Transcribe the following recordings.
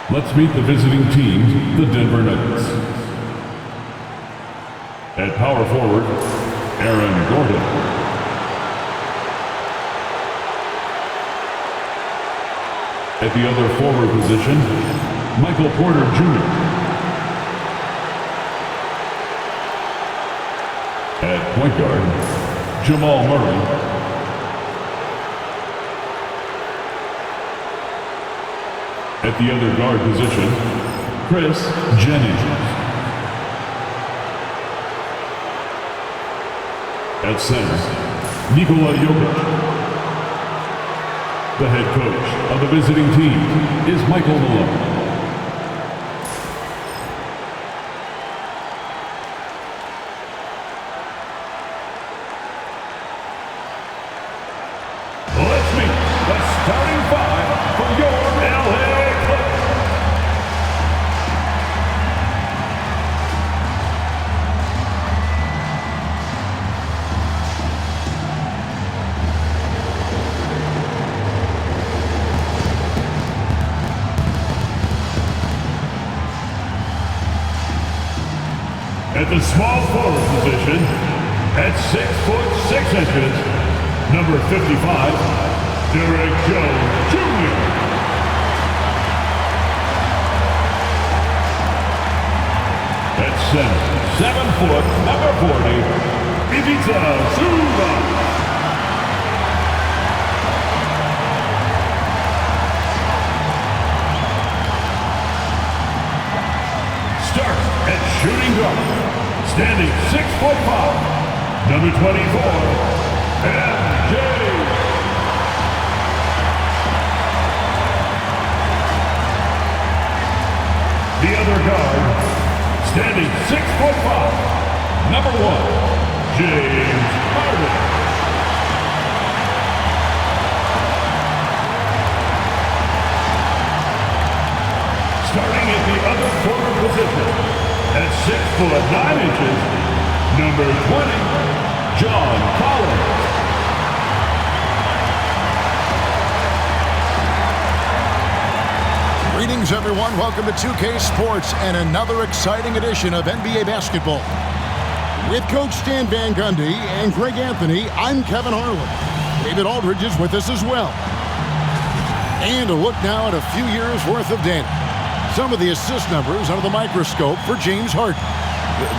Let's meet the visiting team, the Denver Nuggets. At power forward, Aaron Gordon. At the other forward position, Michael Porter Jr. At point guard, Jamal Murray. At the other guard position, Chris Jennings. At center, Nikola Jokic. The head coach of the visiting team is Michael Malone. Let's meet the starting five for your LA Clippers. At the small forward position, at 6'6", number 55, Derek Jones Jr. At center, 7', number 40, Ivica Zubac. Starts at shooting guard. Standing 6'5", number 24, MJ. The other guard, standing 6'5", number 1, James Harden. Starting at the other forward position, at 6'9", number 20, John Collins. Greetings, everyone. Welcome to 2K Sports and another exciting edition of NBA basketball. With Coach Stan Van Gundy and Greg Anthony, I'm Kevin Harlan. David Aldridge is with us as well. And a look now at a few years' worth of data. Some of the assist numbers under the microscope for James Harden.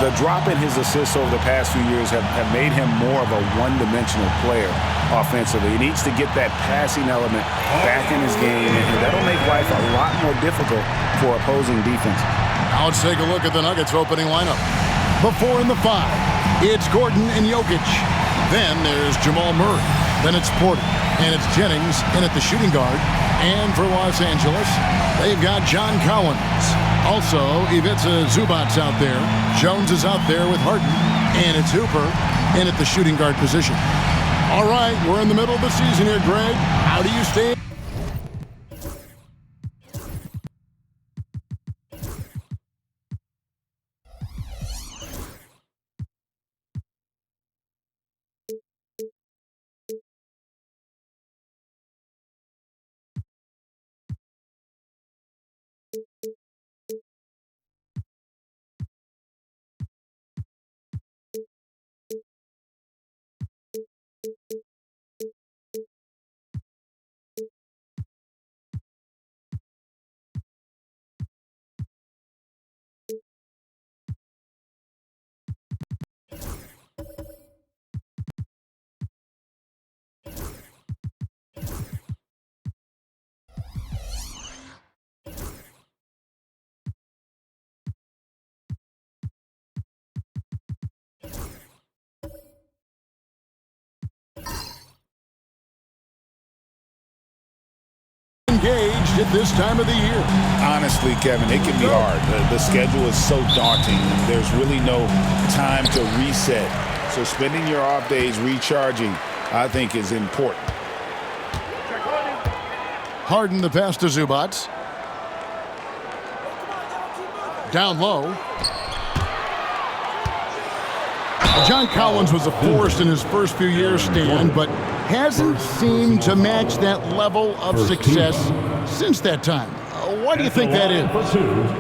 The drop in his assists over the past few years have made him more of a one-dimensional player offensively. He needs to get that passing element back in his game, and that'll make life a lot more difficult for opposing defense. Now let's take a look at the Nuggets opening lineup. The 4 and the 5, it's Gordon and Jokic. Then there's Jamal Murray. Then it's Porter. And it's Jennings in at the shooting guard. And for Los Angeles, they've got John Collins. Also, Ivica Zubac's out there. Jones is out there with Harden. And it's Hooper in at the shooting guard position. All right, we're in the middle of the season here, Greg. How do you stay? Engaged at this time of the year. Honestly, Kevin, it can be hard. The schedule is so daunting. There's really no time to reset. So spending your off days recharging, I think, is important. Harden the pass to Zubac. Down low. John Collins was a force in his first few years, Stan, but hasn't seemed to match that level of success since that time. Why do you think that is?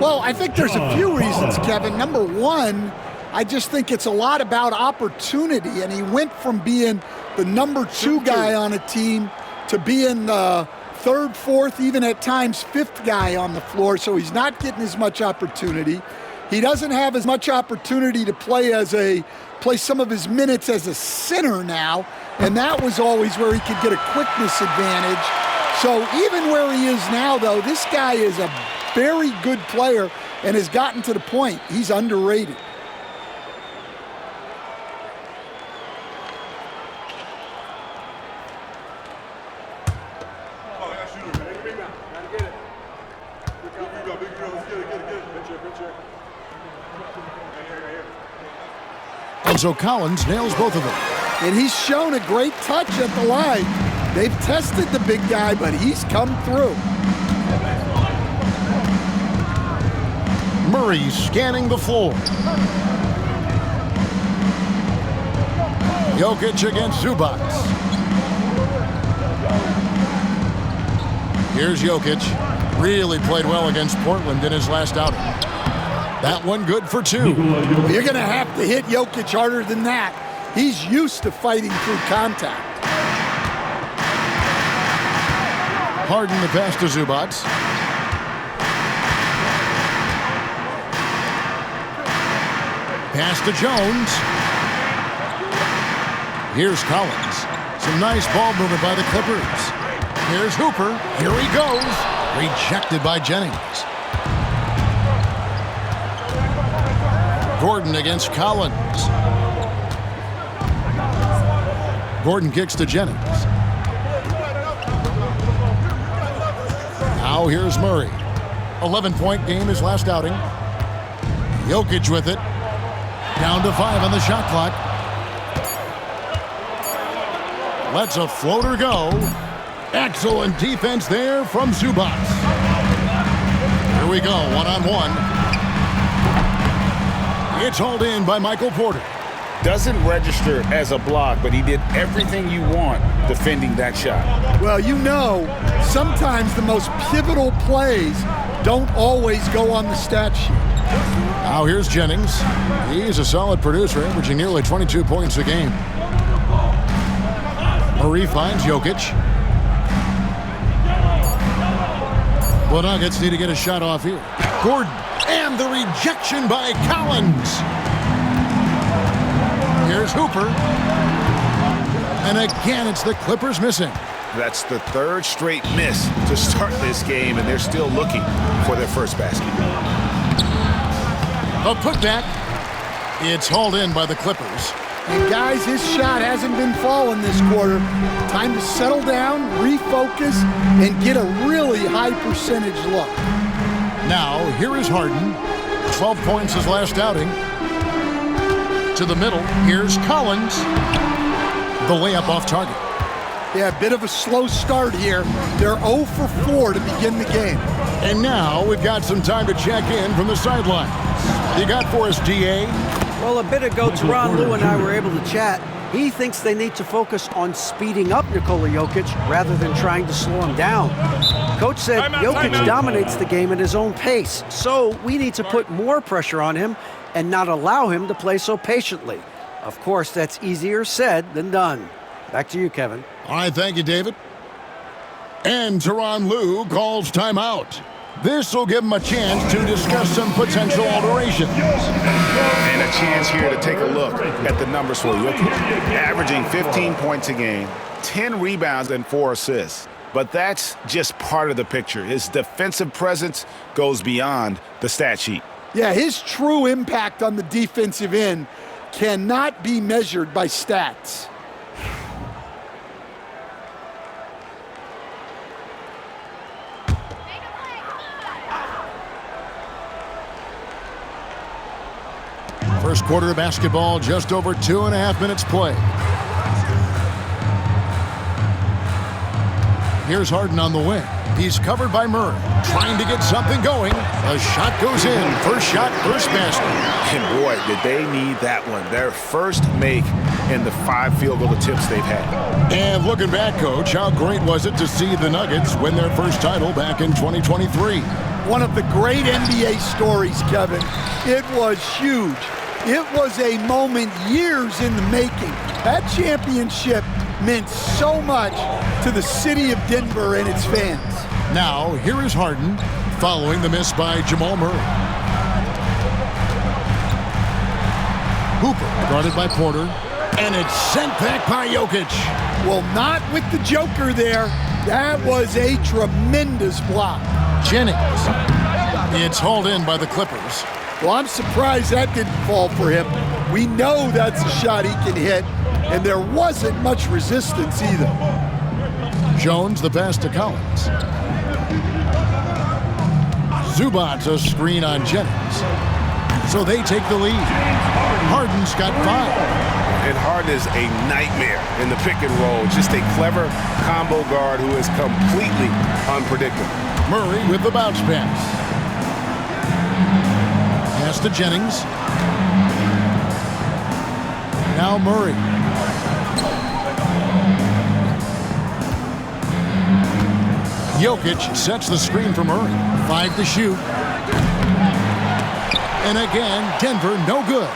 Well, I think there's a few reasons, Kevin. Number one, I just think it's a lot about opportunity, and he went from being the number 2 guy on a team to being the 3rd, 4th, even at times 5th guy on the floor, so he's not getting as much opportunity. He doesn't have as much opportunity to play some of his minutes as a center now, and that was always where he could get a quickness advantage. So even where he is now, though, this guy is a very good player and has gotten to the point he's underrated. And so Collins nails both of them. And he's shown a great touch at the line. They've tested the big guy, but he's come through. Murray scanning the floor. Jokic against Zubac. Here's Jokic. Really played well against Portland in his last outing. That one good for 2. You're going to have to hit Jokic harder than that. He's used to fighting through contact. Harden the pass to Zubac. Pass to Jones. Here's Collins. Some nice ball movement by the Clippers. Here's Hooper. Here he goes. Rejected by Jennings. Gordon against Collins. Gordon kicks to Jennings. Now here's Murray. 11-point game his last outing. Jokic with it. Down to 5 on the shot clock. Lets a floater go. Excellent defense there from Zubac. Here we go, one-on-one. It's hauled in by Michael Porter. Doesn't register as a block, but he did everything you want defending that shot. Well, you know, sometimes the most pivotal plays don't always go on the stat sheet. Now here's Jennings. He's a solid producer, averaging nearly 22 points a game. Murray finds Jokic. The Nuggets need to get a shot off here. Gordon, and the rejection by Collins. Here's Hooper. And again, it's the Clippers missing. That's the 3rd straight miss to start this game, and they're still looking for their first basket. A putback. It's hauled in by the Clippers. And guys, his shot hasn't been falling this quarter. Time to settle down, refocus, and get a really high percentage look. Now, here is Harden. 12 points his last outing. To the middle, here's Collins. The layup off target. Yeah, a bit of a slow start here. They're 0 for 4 to begin the game. And now we've got some time to check in from the sidelines. You got for us, D.A.? Well, a bit ago, Tyronn Lue and I were able to chat. He thinks they need to focus on speeding up Nikola Jokic rather than trying to slow him down. Coach said Jokic dominates the game at his own pace, so we need to put more pressure on him and not allow him to play so patiently. Of course, that's easier said than done. Back to you, Kevin. All right, thank you, David. And Tyronn Lue calls timeout. This will give him a chance to discuss some potential alterations. And a chance here to take a look at the numbers for Jokic. Averaging 15 points a game, 10 rebounds, and 4 assists. But that's just part of the picture. His defensive presence goes beyond the stat sheet. Yeah, his true impact on the defensive end cannot be measured by stats. First quarter of basketball, just over 2.5 minutes play. Here's Harden on the wing. He's covered by Murray, trying to get something going. A shot goes in. First shot, first basket. And boy, did they need that one. Their first make in the 5 field goal attempts they've had. And looking back, Coach, how great was it to see the Nuggets win their first title back in 2023? one of the great NBA stories, Kevin. It was huge. It was a moment years in the making. That championship meant so much to the city of Denver and its fans. Now, here is Harden following the miss by Jamal Murray. Hooper guarded by Porter, and it's sent back by Jokic. Well, not with the Joker there. That was a tremendous block. Jennings. It's hauled in by the Clippers. Well, I'm surprised that didn't fall for him. We know that's a shot he can hit, and there wasn't much resistance either. Jones the pass to Collins. Zubac a screen on Jennings. So they take the lead. Harden's got 5. And Harden is a nightmare in the pick and roll. Just a clever combo guard who is completely unpredictable. Murray with the bounce pass. Pass to Jennings. Now Murray. Jokic sets the screen for Murray. 5 to shoot. And again, Denver no good.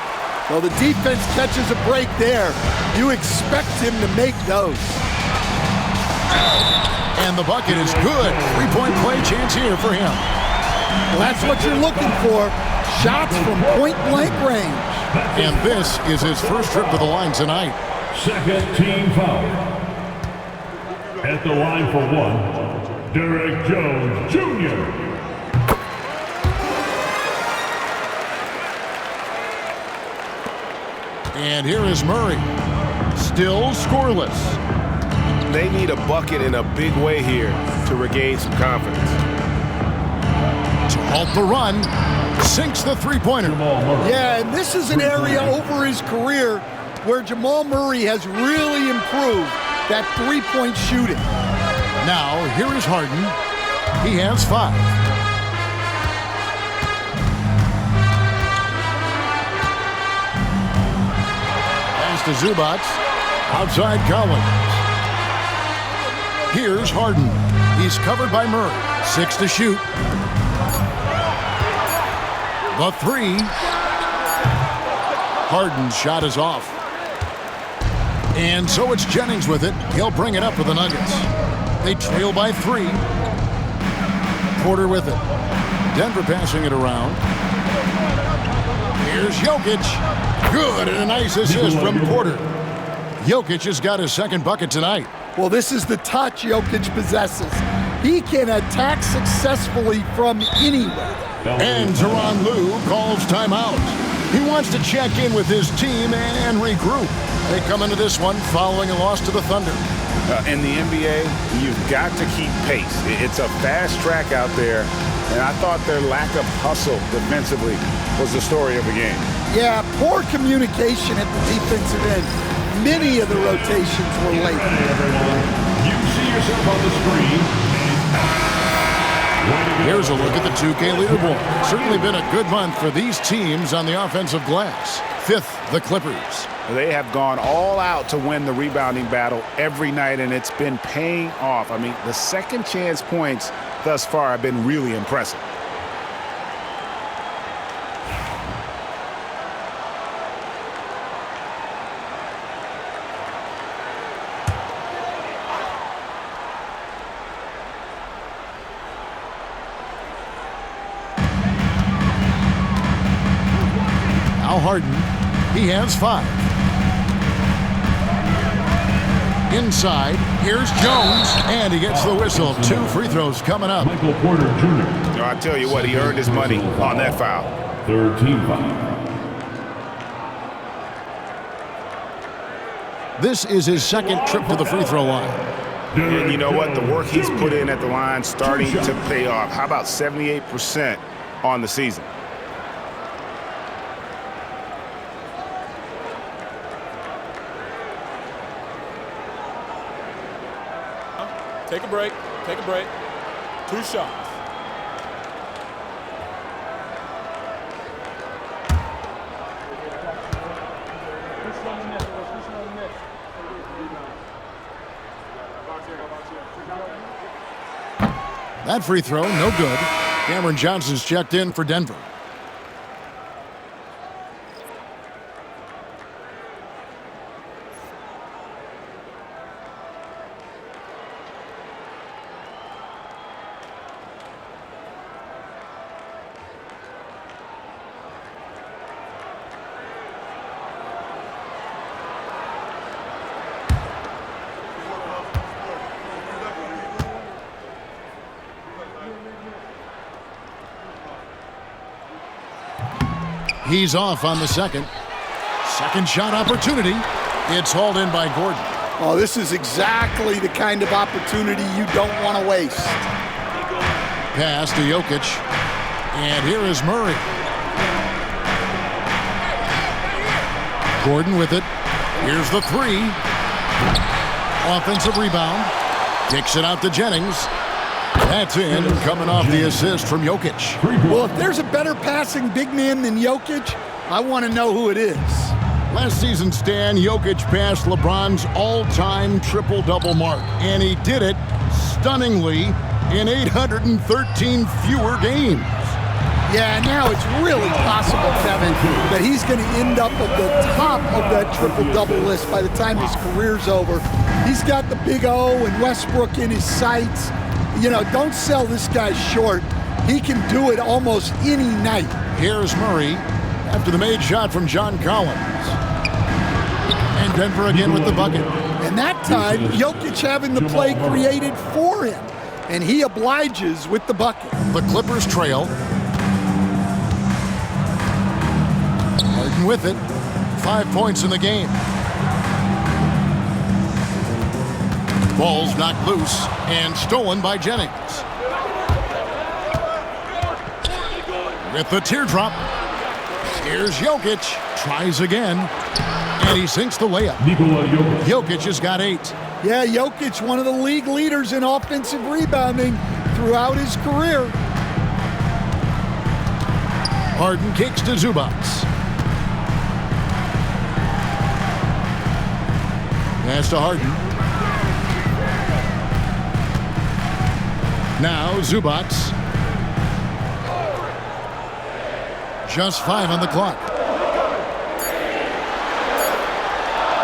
Well, the defense catches a break there. You expect him to make those. And the bucket is good. 3-point play chance here for him. Well, that's what you're looking for. Shots from point-blank range. And this is his first trip to the line tonight. Second team foul. At the line for 1, Derek Jones Jr. And here is Murray. Still scoreless. They need a bucket in a big way here to regain some confidence. To halt the run, sinks the three-pointer. Yeah, and this is an area over his career where Jamal Murray has really improved that three-point shooting. Now, here is Harden. He has 5. To Zubac, outside Collins. Here's Harden. He's covered by Murray. 6 to shoot. The 3. Harden's shot is off. And so it's Jennings with it. He'll bring it up for the Nuggets. They trail by 3. Porter with it. Denver passing it around. Here's Jokic. Good, and a nice assist from Porter. Jokic has got his second bucket tonight. Well, this is the touch Jokic possesses. He can attack successfully from anywhere. And Tyronn Lue calls timeout. He wants to check in with his team and regroup. They come into this one following a loss to the Thunder. In the NBA, you've got to keep pace. It's a fast track out there, and I thought their lack of hustle defensively was the story of the game. Yeah, poor communication at the defensive end. Many of the rotations were late. You see yourself on the screen. Here's a look at the 2K leaderboard. Certainly been a good month for these teams on the offensive glass. 5th, the Clippers. They have gone all out to win the rebounding battle every night, and it's been paying off. I mean, the second chance points thus far have been really impressive. Now Harden, he has 5. Inside, here's Jones, and he gets the whistle. 2 free throws coming up. Michael Porter Jr. I tell you what, he earned his money on that foul. Third team foul. This is his second trip to the free throw line. And you know what? The work he's put in at the line starting to pay off. How about 78% on the season? Take a break. Take a break. 2 shots. That free throw, no good. Cameron Johnson's checked in for Denver. He's off on the second. Second shot opportunity. It's hauled in by Gordon. Oh, this is exactly the kind of opportunity you don't want to waste. Pass to Jokic. And here is Murray. Gordon with it. Here's the three. Offensive rebound. Kicks it out to Jennings. That's in, coming off the assist from Jokic. Well, if there's a better passing big man than Jokic, I want to know who it is. Last season, Stan, Jokic passed LeBron's all-time triple-double mark, and he did it stunningly in 813 fewer games. Yeah, now it's really possible, Kevin, that he's going to end up at the top of that triple-double list by the time his career's over. He's got the Big O and Westbrook in his sights. You know, don't sell this guy short. He can do it almost any night. Here's Murray after the made shot from John Collins. And Denver again with the bucket. And that time, Jokic having the play created for him. And he obliges with the bucket. The Clippers trail. Harden with it. 5 points in the game. Ball's knocked loose and stolen by Jennings. With the teardrop. Here's Jokic. Tries again. And he sinks the layup. Nikola Jokic. Jokic has got 8. Yeah, Jokic, one of the league leaders in offensive rebounding throughout his career. Harden kicks to Zubac. Pass to Harden. Now Zubac. Just 5 on the clock.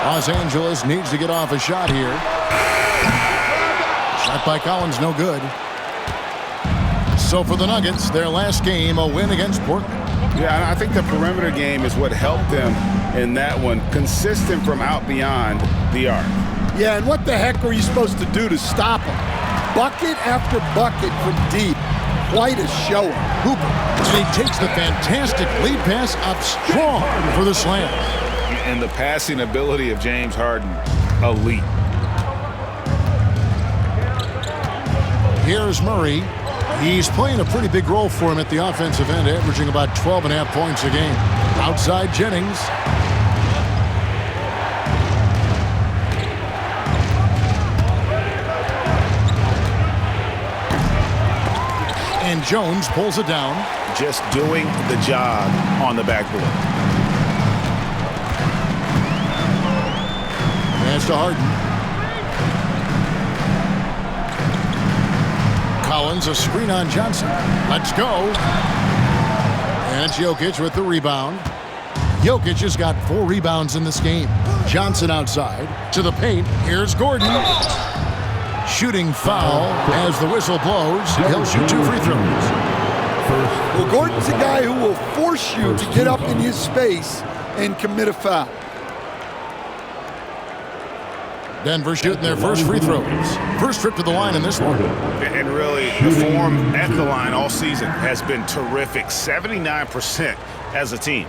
Los Angeles needs to get off a shot here. Shot by Collins, no good. So for the Nuggets, their last game, a win against Portland. Yeah, I think the perimeter game is what helped them in that one. Consistent from out beyond the arc. Yeah, and what the heck are you supposed to do to stop him? Bucket after bucket from deep. Quite a showing. Hooper. And he takes the fantastic lead pass up strong for the slam. And the passing ability of James Harden, elite. Here's Murray. He's playing a pretty big role for him at the offensive end, averaging about 12.5 points a game. Outside Jennings. And Jones pulls it down. Just doing the job on the backboard. Pass to Harden. Collins, a screen on Johnson. Let's go. And it's Jokic with the rebound. Jokic has got 4 rebounds in this game. Johnson outside to the paint. Here's Gordon. Shooting foul as the whistle blows. He'll shoot 2 free throws. Well, Gordon's a guy who will force you to get up in his space and commit a foul. Denver shooting their first free throws. First trip to the line in this one. And really, the form at the line all season has been terrific. 79% as a team.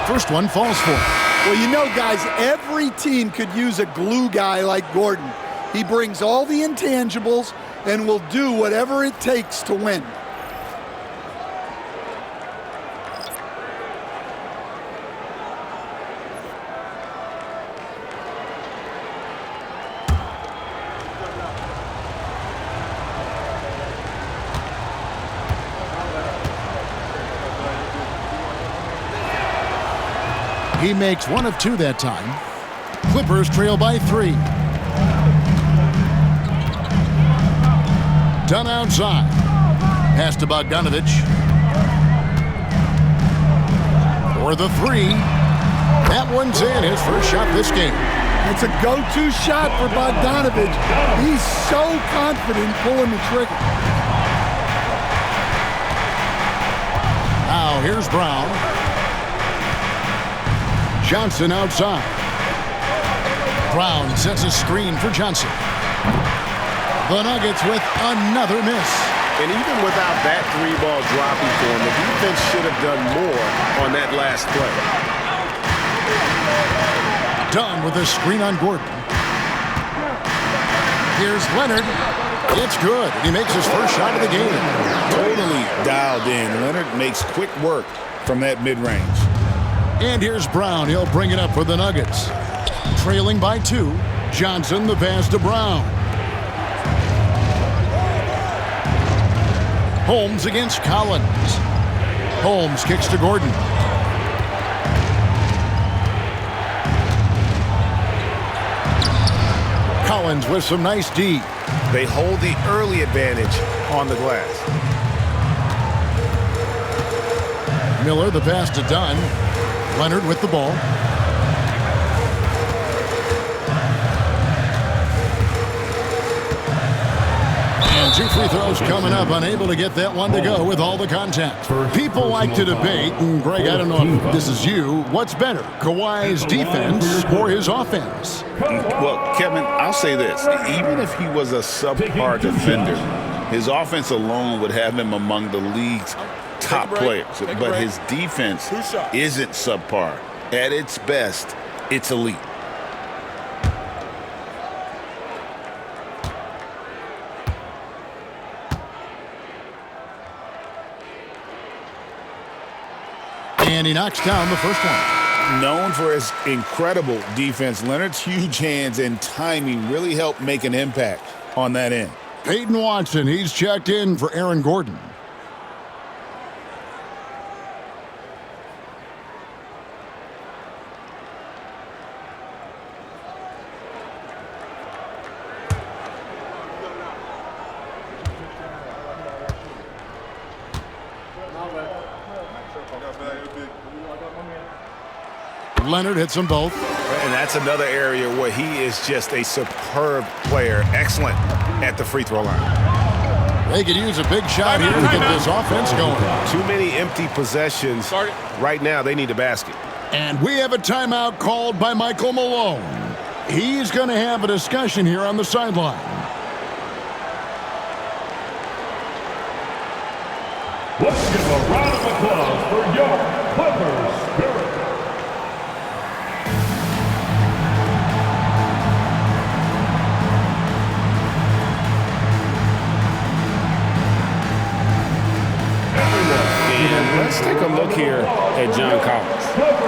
First one falls for him. Well, you know, guys, every team could use a glue guy like Gordon. He brings all the intangibles and will do whatever it takes to win. He makes one of two that time. Clippers trail by 3. Done outside. Pass to Bogdanovich. For the 3. That one's in. His first shot this game. It's a go-to shot for Bogdanovich. He's so confident pulling the trigger. Now here's Brown. Johnson outside. Brown sets a screen for Johnson. The Nuggets with another miss. And even without that 3-ball dropping for him, the defense should have done more on that last play. Done with a screen on Gordon. Here's Leonard. It's good. He makes his first shot of the game. Totally dialed in. Leonard makes quick work from that mid-range. And here's Brown. He'll bring it up for the Nuggets. Trailing by 2. Johnson, the pass to Brown. Holmes against Collins. Holmes kicks to Gordon. Collins with some nice D. They hold the early advantage on the glass. Miller, the pass to Dunn. Leonard with the ball. And 2 free throws coming up. Unable to get that one to go with all the contact. People like to debate, and Greg, I don't know if this is you, what's better, Kawhi's defense or his offense? Well, Kevin, I'll say this. Even if he was a subpar defender, his offense alone would have him among the league's top players. But his defense isn't subpar. At its best, it's elite. And he knocks down the first one. Known for his incredible defense, Leonard's huge hands and timing really helped make an impact on that end. Peyton Watson, he's checked in for Aaron Gordon. Leonard hits them both. And that's another area where he is just a superb player. Excellent at the free throw line. They could use a big shot here to get this offense going. Too many empty possessions. Right now, they need a basket. And we have a timeout called by Michael Malone. He's going to have a discussion here on the sideline. Let's give a round of applause for your Clippers Spirit. Let's take a look here at John Collins.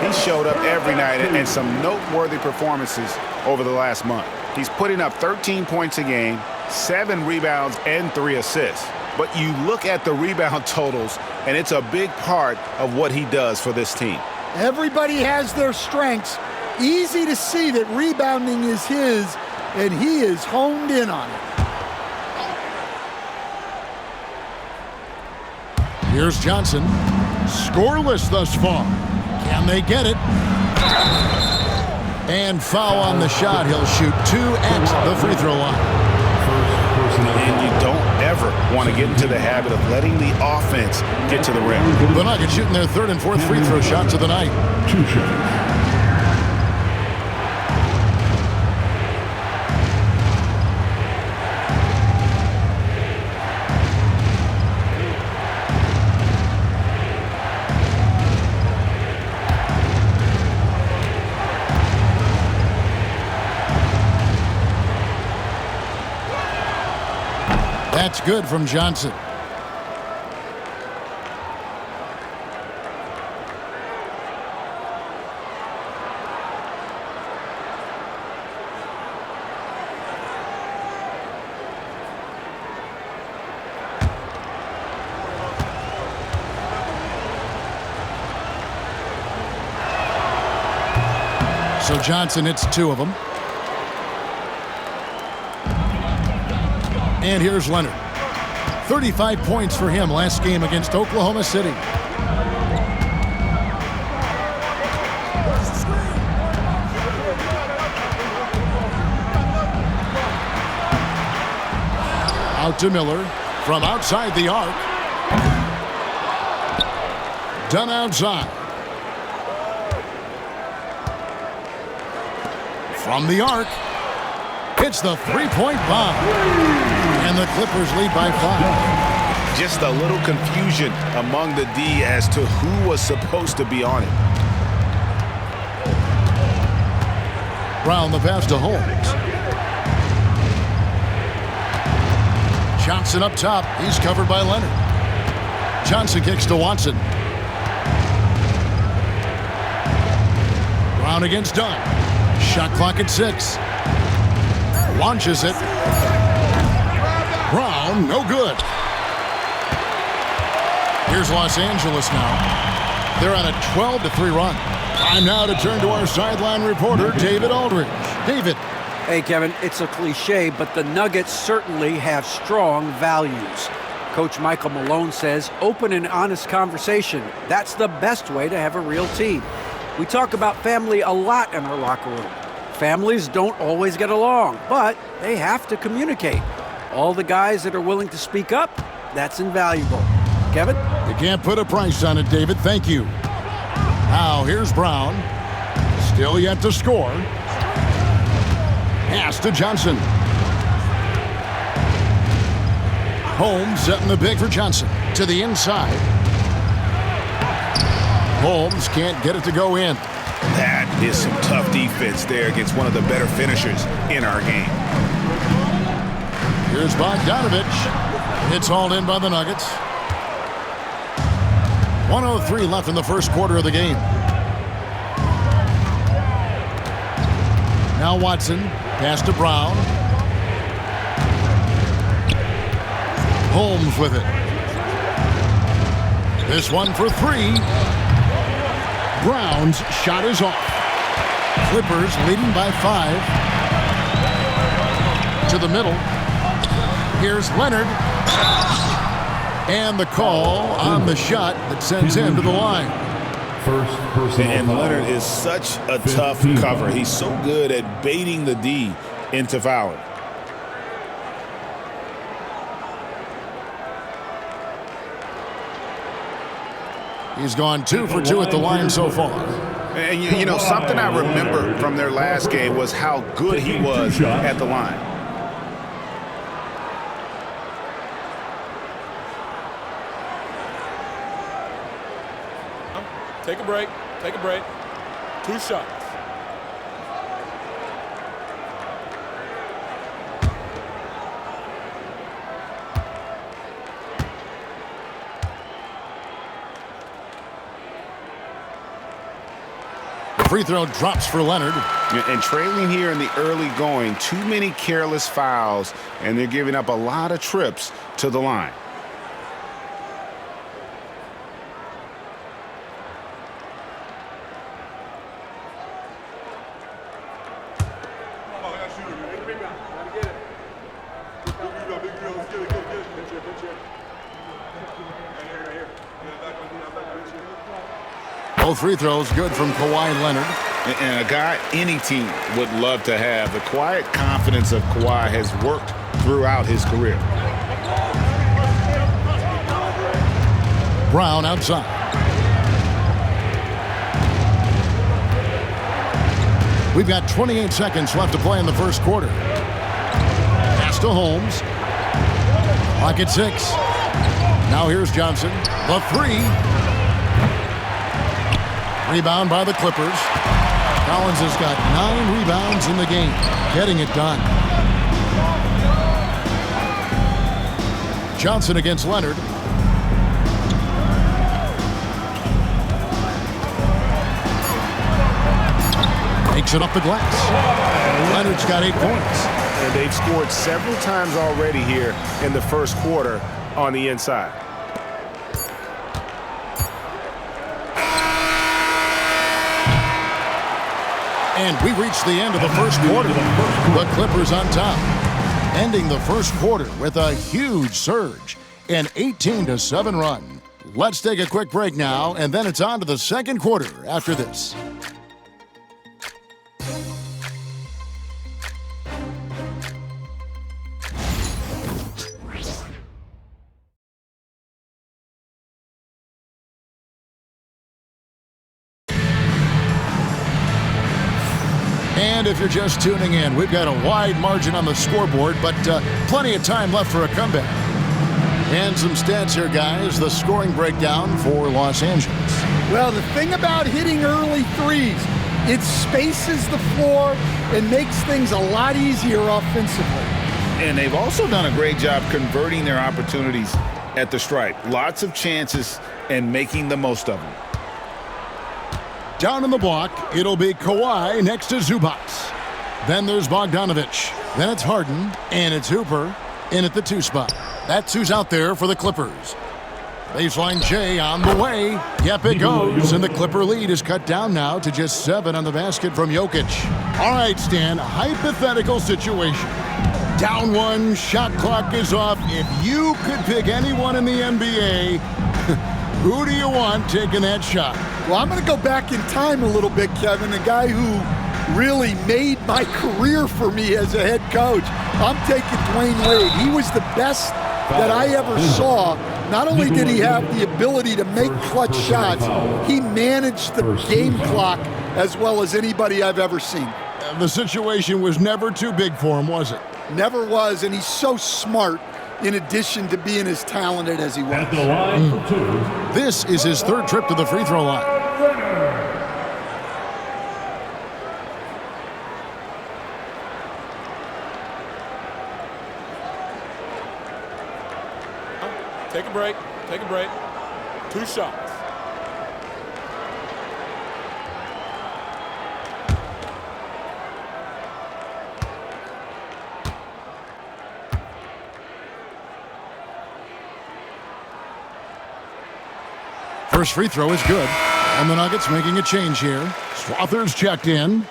He showed up every night and some noteworthy performances over the last month. He's putting up 13 points a game, 7 rebounds, and 3 assists. But you look at the rebound totals, and it's a big part of what he does for this team. Everybody has their strengths. Easy to see that rebounding is his, and he is honed in on it. Here's Johnson. Scoreless thus far. Can they get it? And foul on the shot. He'll shoot 2 at the free throw line. And you don't ever want to get into the habit of letting the offense get to the rim. The Nuggets shooting their 3rd and 4th free throw shots of the night. 2 shots. That's good from Johnson. So Johnson hits 2 of them. And here's Leonard. 35 points for him last game against Oklahoma City. Out to Miller from outside the arc. Done outside. From the arc. Hits the three-point bomb. And the Clippers lead by 5. Just a little confusion among the D as to who was supposed to be on it. Brown the pass to Holmes. Johnson up top. He's covered by Leonard. Johnson kicks to Watson. Brown against Dunn. Shot clock at 6. Launches it. Brown, no good. Here's Los Angeles now. They're on a 12-3 run. Time now to turn to our sideline reporter, David Aldridge. David. Hey, Kevin, it's a cliche, but the Nuggets certainly have strong values. Coach Michael Malone says open and honest conversation. That's the best way to have a real team. We talk about family a lot in our locker room. Families don't always get along, but they have to communicate. All the guys that are willing to speak up, that's invaluable. Kevin? You can't put a price on it, David. Thank you. Now, here's Brown. Still yet to score. Pass to Johnson. Holmes setting the big for Johnson. To the inside. Holmes can't get it to go in. That is some tough defense there against one of the better finishers in our game. Here's Bogdanovich. It's hauled in by the Nuggets. 1:03 left in the first quarter of the game. Now Watson. Pass to Brown. Holmes with it. This one for 3. Brown's shot is off. Clippers leading by 5. To the middle. Here's Leonard. And the call on the shot that sends him to the line. First personal And foul. Leonard is such a tough 15 cover. fouls. He's so good at baiting the D into fouling. He's gone 2 for 2 at the line so far. And you know, something I remember from their last game was how good he was at the line. Take a break. Take a break. 2 shots. The free throw drops for Leonard. And trailing here in the early going, too many careless fouls, and they're giving up a lot of trips to the line. Both free throws good from Kawhi Leonard. And a guy any team would love to have. The quiet confidence of Kawhi has worked throughout his career. Brown outside. We've got 28 seconds left to play in the first quarter. Pass to Holmes. Clock at 6. Now here's Johnson. The 3. Rebound by the Clippers. Collins has got 9 rebounds in the game. Getting it done. Johnson against Leonard. Takes it up the glass. Leonard's got 8 points. And they've scored several times already here in the first quarter on the inside. And we reached the end of the first quarter. The Clippers on top, ending the first quarter with a huge surge, an 18-7 run. Let's take a quick break now, and then it's on to the second quarter after this. And if you're just tuning in, we've got a wide margin on the scoreboard, but plenty of time left for a comeback. And some stats here, guys. The scoring breakdown for Los Angeles. Well, the thing about hitting early threes, it spaces the floor and makes things a lot easier offensively. And they've also done a great job converting their opportunities at the stripe. Lots of chances and making the most of them. Down in the block, it'll be Kawhi next to Zubac. Then there's Bogdanović. Then it's Harden, and it's Hooper in at the 2 spot. That's who's out there for the Clippers. Baseline J on the way. Yep, it goes, and the Clipper lead is cut down now to just 7 on the basket from Jokic. All right, Stan, hypothetical situation. Down 1, shot clock is off. If you could pick anyone in the NBA, who do you want taking that shot? Well, I'm going to go back in time a little bit, Kevin. A guy who really made my career for me as a head coach. I'm taking Dwayne Wade. He was the best that I ever saw. Not only did he have the ability to make clutch shots, he managed the game clock as well as anybody I've ever seen. The situation was never too big for him, was it? Never was, and he's so smart in addition to being as talented as he was. At the line for 2. This is his 3rd trip to the free throw line. Take a break. Take a break. 2 shots. First free throw is good. And the Nuggets making a change here. Strother's checked in.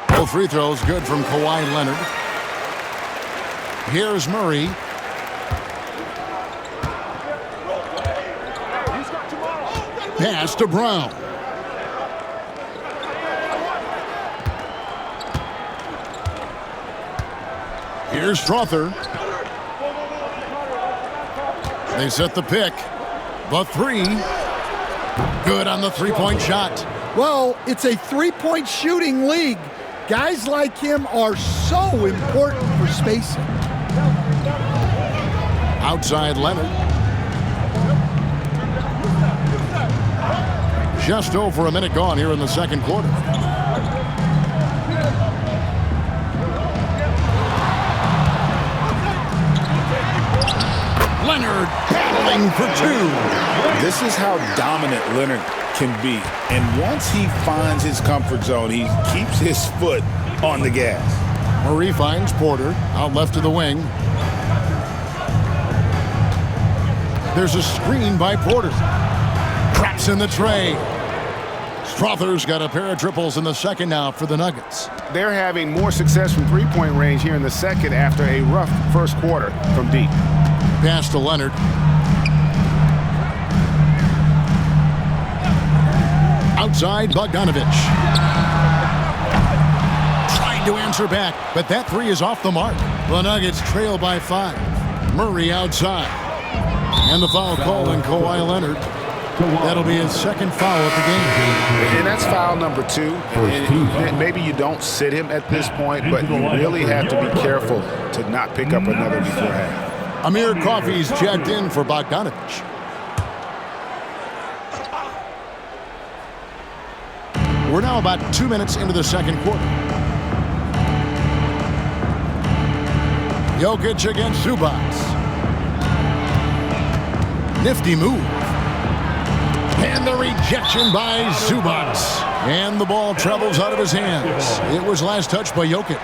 Both free throws good from Kawhi Leonard. Here's Murray. Pass to Brown. Here's Strother. They set the pick. The 3. Good on the 3-point shot. Well, it's a 3-point shooting league. Guys like him are so important for spacing. Outside Leonard. Just over a minute gone here in the second quarter. Leonard battling for 2. This is how dominant Leonard can be. And once he finds his comfort zone, he keeps his foot on the gas. Murray finds Porter out left to the wing. There's a screen by Porter. Traps in the tray. Strother's got a pair of triples in the second now for the Nuggets. They're having more success from three-point range here in the second after a rough first quarter from deep. Pass to Leonard. Outside Bogdanović. Trying to answer back, but that 3 is off the mark. The Nuggets trail by 5. Murray outside. And the foul call on Kawhi Leonard. That'll be his second foul at the game. And that's foul number 2. And maybe you don't sit him at this point, but you really have to be careful to not pick up another before half. Amir Coffey's checked in for Bogdanović. We're now about 2 minutes into the second quarter. Jokic against Zubac. Nifty move. And the rejection by Zubac. And the ball travels out of his hands. It was last touched by Jokic.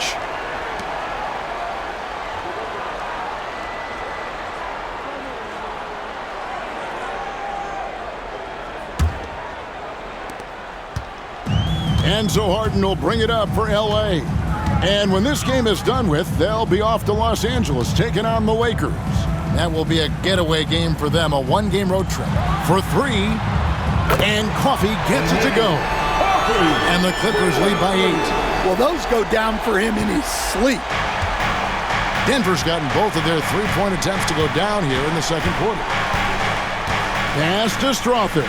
Enzo Harden will bring it up for L.A. And when this game is done with, they'll be off to Los Angeles taking on the Lakers. That will be a getaway game for them, a one-game road trip. For three, and Coffee gets it to go. And the Clippers lead by 8. Well, those go down for him in his sleep. Denver's gotten both of their three-point attempts to go down here in the second quarter. Pass to Strother.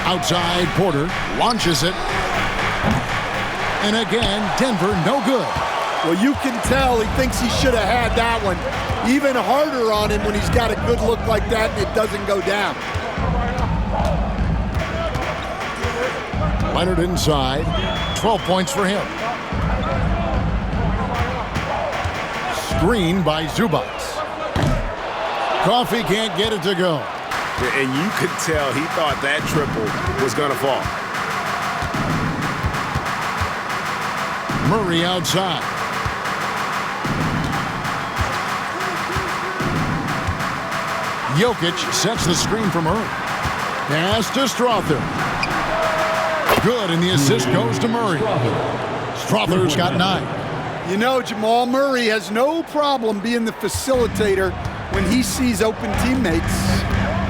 Outside, Porter launches it. And again, Denver no good. Well, you can tell he thinks he should have had that one. Even harder on him when he's got a good look like that and it doesn't go down. Leonard inside. 12 points for him. Screen by Zubac. Coffee can't get it to go. And you could tell he thought that triple was going to fall. Murray outside. Jokic sets the screen for Murray. Pass to Strother. Good, and the assist goes to Murray. Strother's got 9. You know, Jamal Murray has no problem being the facilitator when he sees open teammates.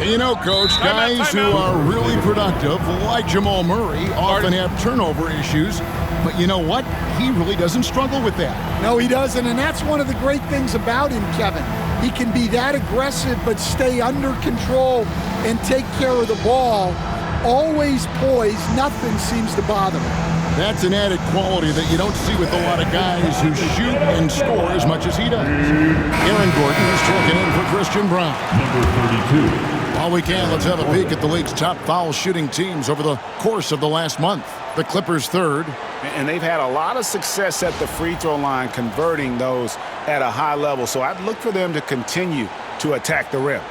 You know, Coach, guys who are really productive, like Jamal Murray, often have turnover issues. But you know what? He really doesn't struggle with that. No, he doesn't, and that's one of the great things about him, Kevin. He can be that aggressive but stay under control and take care of the ball. Always poised, nothing seems to bother him. That's an added quality that you don't see with a lot of guys who shoot and score as much as he does. Aaron Gordon is checking in for Christian Braun. Number 32. While we can, let's have a peek at the league's top foul shooting teams over the course of the last month. The Clippers third. And they've had a lot of success at the free throw line, converting those at a high level. So I'd look for them to continue to attack the rim.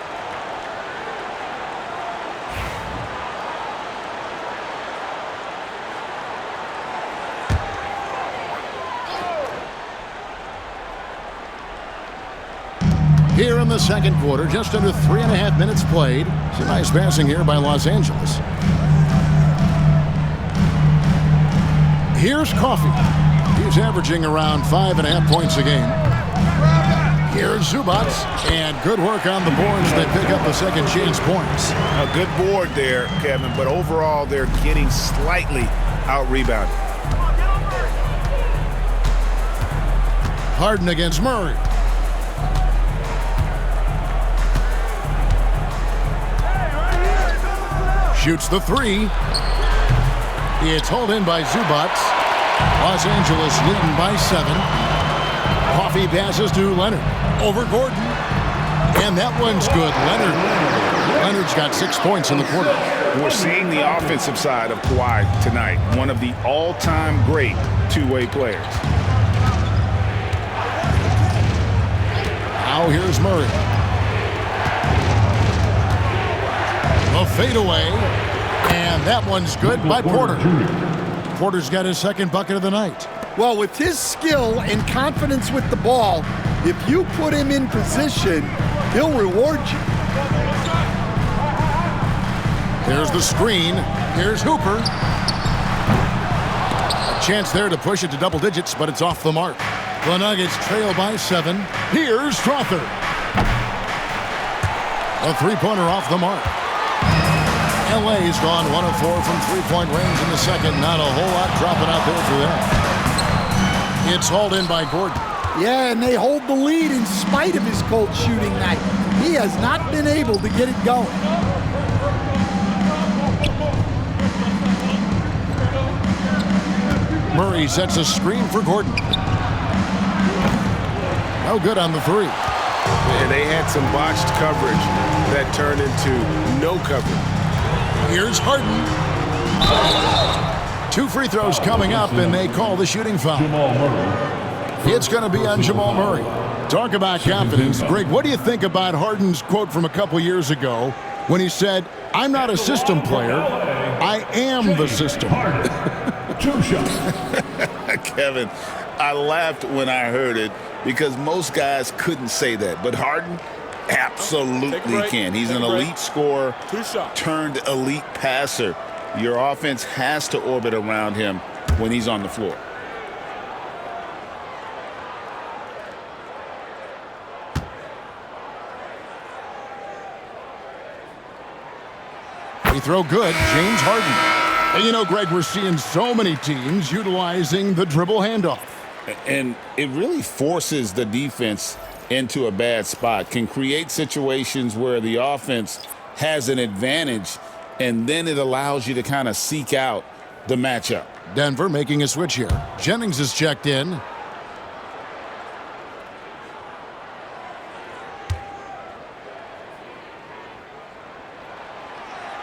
Here in the second quarter, just under 3.5 minutes played. It's a nice passing here by Los Angeles. Here's Coffee. He's averaging around 5.5 points a game. Here's Zubac, and good work on the boards. They pick up the second chance points. A good board there, Kevin, but overall they're getting slightly out-rebounded. Harden against Murray. Shoots the three. It's hauled in by Zubac. Los Angeles leading by 7. Coffee passes to Leonard. Over Gordon. And that one's good. Leonard's got 6 points in the quarter. We're seeing the offensive side of Kawhi tonight. One of the all-time great two-way players. Now here's Murray. A fadeaway, and that one's good by Porter. Porter's got his second bucket of the night. Well, with his skill and confidence with the ball, if you put him in position, he'll reward you. There's the screen. Here's Hooper. A chance there to push it to double digits, but it's off the mark. The Nuggets trail by 7. Here's Strother. A three-pointer off the mark. LA's gone 1 of 4 from three-point range in the second. Not a whole lot dropping out there for them. It's hauled in by Gordon. Yeah, and they hold the lead in spite of his cold shooting night. He has not been able to get it going. Murray sets a screen for Gordon. No good on the three. And they had some botched coverage that turned into no coverage. Here's Harden. 2 free throws coming up, and they call the shooting foul. Jamal Murray. It's going to be on Jamal Murray. Talk about confidence. Greg, what do you think about Harden's quote from a couple years ago when he said, "I'm not a system player, I am the system"? 2 shots. Kevin, I laughed when I heard it because most guys couldn't say that. But Harden absolutely can. He's an elite scorer 2 shots. turned elite passer. Your offense has to orbit around him when he's on the floor. Free throw good, James Harden. And you know, Greg, we're seeing so many teams utilizing the dribble handoff. And it really forces the defense into a bad spot, can create situations where the offense has an advantage, and then it allows you to kind of seek out the matchup. Denver making a switch here. Jennings is checked in.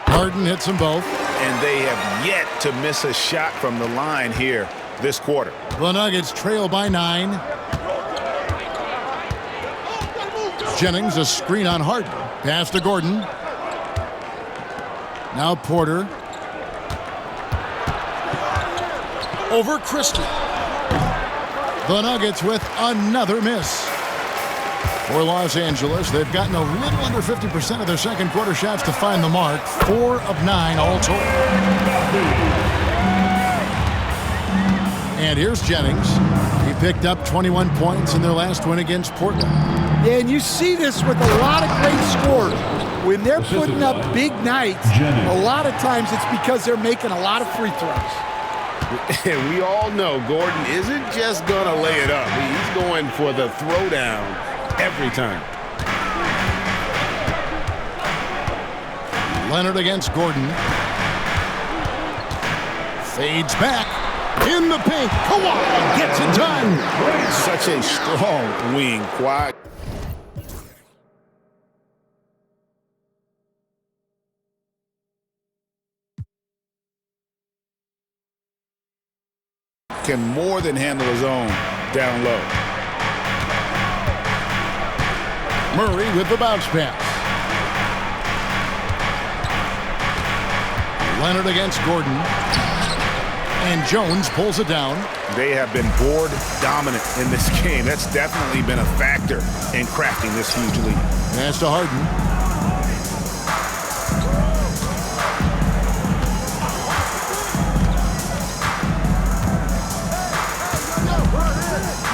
Harden hits them both. And they have yet to miss a shot from the line here this quarter. The Nuggets trail by 9. Jennings, a screen on Harden. Pass to Gordon. Now Porter. Over Christie. The Nuggets with another miss. For Los Angeles, they've gotten a little under 50% of their second quarter shots to find the mark. 4 of 9 all told. And here's Jennings. He picked up 21 points in their last win against Portland. Yeah, and you see this with a lot of great scores. When they're putting up big nights, a lot of times it's because they're making a lot of free throws. And we all know Gordon isn't just going to lay it up. He's going for the throwdown every time. Leonard against Gordon. Fades back. In the paint. Kawhi gets it done. Such a strong wing. Kawhi. Can more than handle his own down low. Murray with the bounce pass. Leonard against Gordon. And Jones pulls it down. They have been board dominant in this game. That's definitely been a factor in crafting this huge lead. Pass to Harden.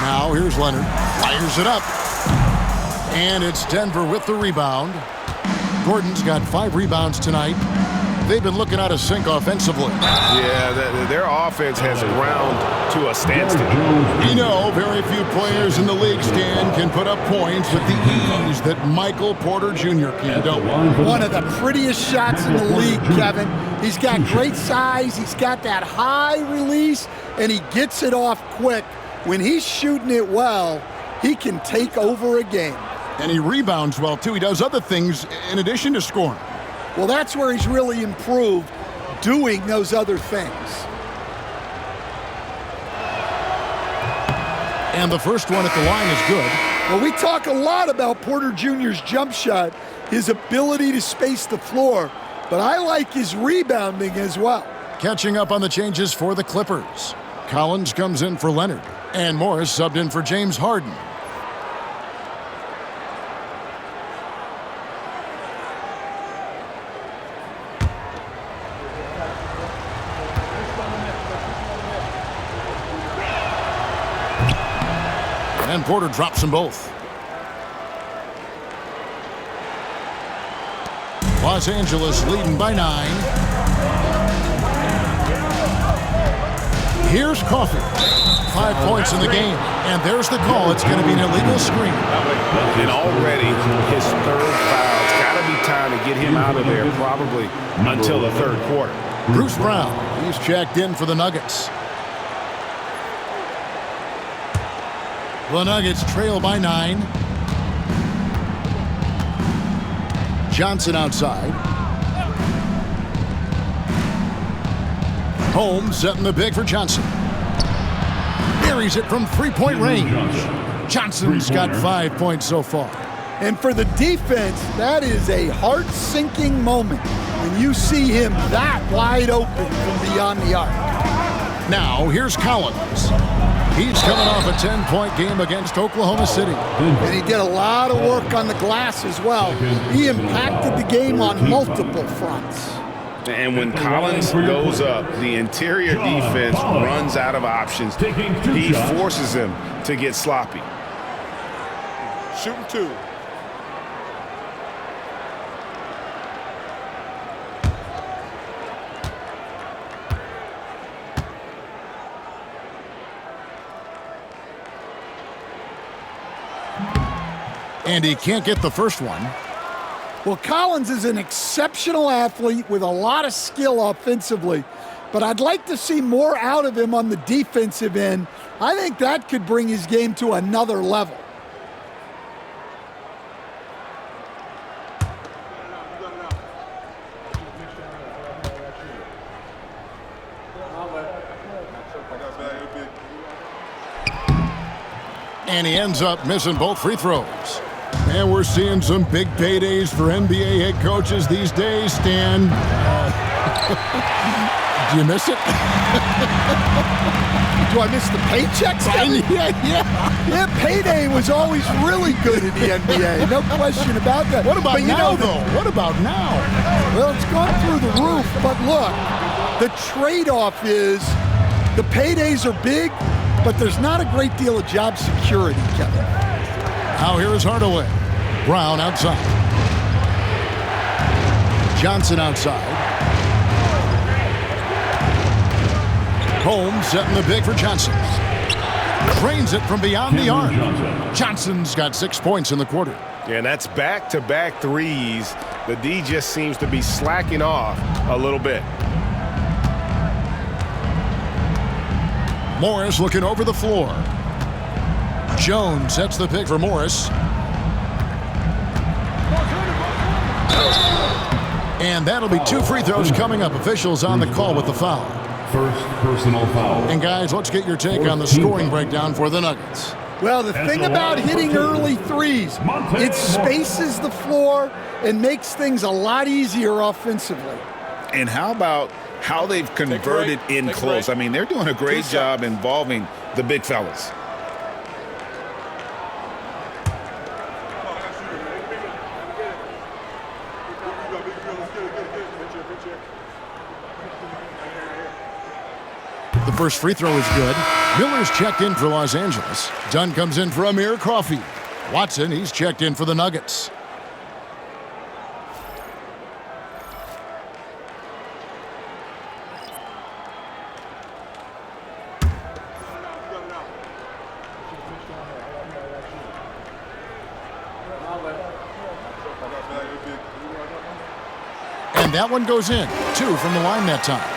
Now here's Leonard. Fires it up. And it's Denver with the rebound. Gordon's got 5 rebounds tonight. They've been looking out of sync offensively. Yeah, their offense has ground to a standstill. You know, very few players in the league, Stan, can put up points with the ease that Michael Porter Jr. can do. One of the prettiest shots in the league, Kevin. He's got great size. He's got that high release, and he gets it off quick. When he's shooting it well, he can take over a game. And he rebounds well, too. He does other things in addition to scoring. Well, that's where he's really improved, doing those other things. And the first one at the line is good. Well, we talk a lot about Porter Jr.'s jump shot, his ability to space the floor, but I like his rebounding as well. Catching up on the changes for the Clippers. Collins comes in for Leonard, and Morris subbed in for James Harden. And Porter drops them both. Los Angeles leading by 9. Here's Coffey. 5 points in the game. And there's the call. It's going to be an illegal screen. And already his third foul. It's got to be time to get him out of there probably until the third quarter. Bruce Brown. He's checked in for the Nuggets. The Nuggets trail by 9. Johnson outside. Holmes setting the big for Johnson. buries it from three-point range. Johnson's got 5 points so far. And for the defense, that is a heart-sinking moment when you see him that wide open from beyond the arc. Now, here's Collins. He's coming off a 10-point game against Oklahoma City. And he did a lot of work on the glass as well. He impacted the game on multiple fronts. And when Collins goes up, the interior defense runs out of options. He forces them to get sloppy. Shooting 2. And he can't get the first one. Well, Collins is an exceptional athlete with a lot of skill offensively, but I'd like to see more out of him on the defensive end. I think that could bring his game to another level. And he ends up missing both free throws. And we're seeing some big paydays for NBA head coaches these days, Stan. Do you miss it? Do I miss the paychecks? Yeah, payday was always really good in the NBA. No question about that. What about but now, though? What about now? Well, it's gone through the roof, but look, the trade-off is the paydays are big, but there's not a great deal of job security, Kevin. Now here is Hardaway. Brown outside. Johnson outside. Holmes setting the big for Johnson. Drains it from beyond the arc. Johnson's got 6 points in the quarter. Yeah, and that's back-to-back threes. The D just seems to be slacking off a little bit. Morris looking over the floor. Jones sets the pick for Morris. And that'll be 2 free throws coming up. Officials on the call with the foul. First personal foul. And guys, let's get your take on the scoring breakdown for the Nuggets. Well, the thing about hitting early threes, it spaces the floor and makes things a lot easier offensively. And how about how they've converted in close? I mean, they're doing a great job involving the big fellas. The first free throw is good. Miller's checked in for Los Angeles. Dunn comes in for Amir Coffey. Watson, he's checked in for the Nuggets. And that one goes in. 2 from the line that time.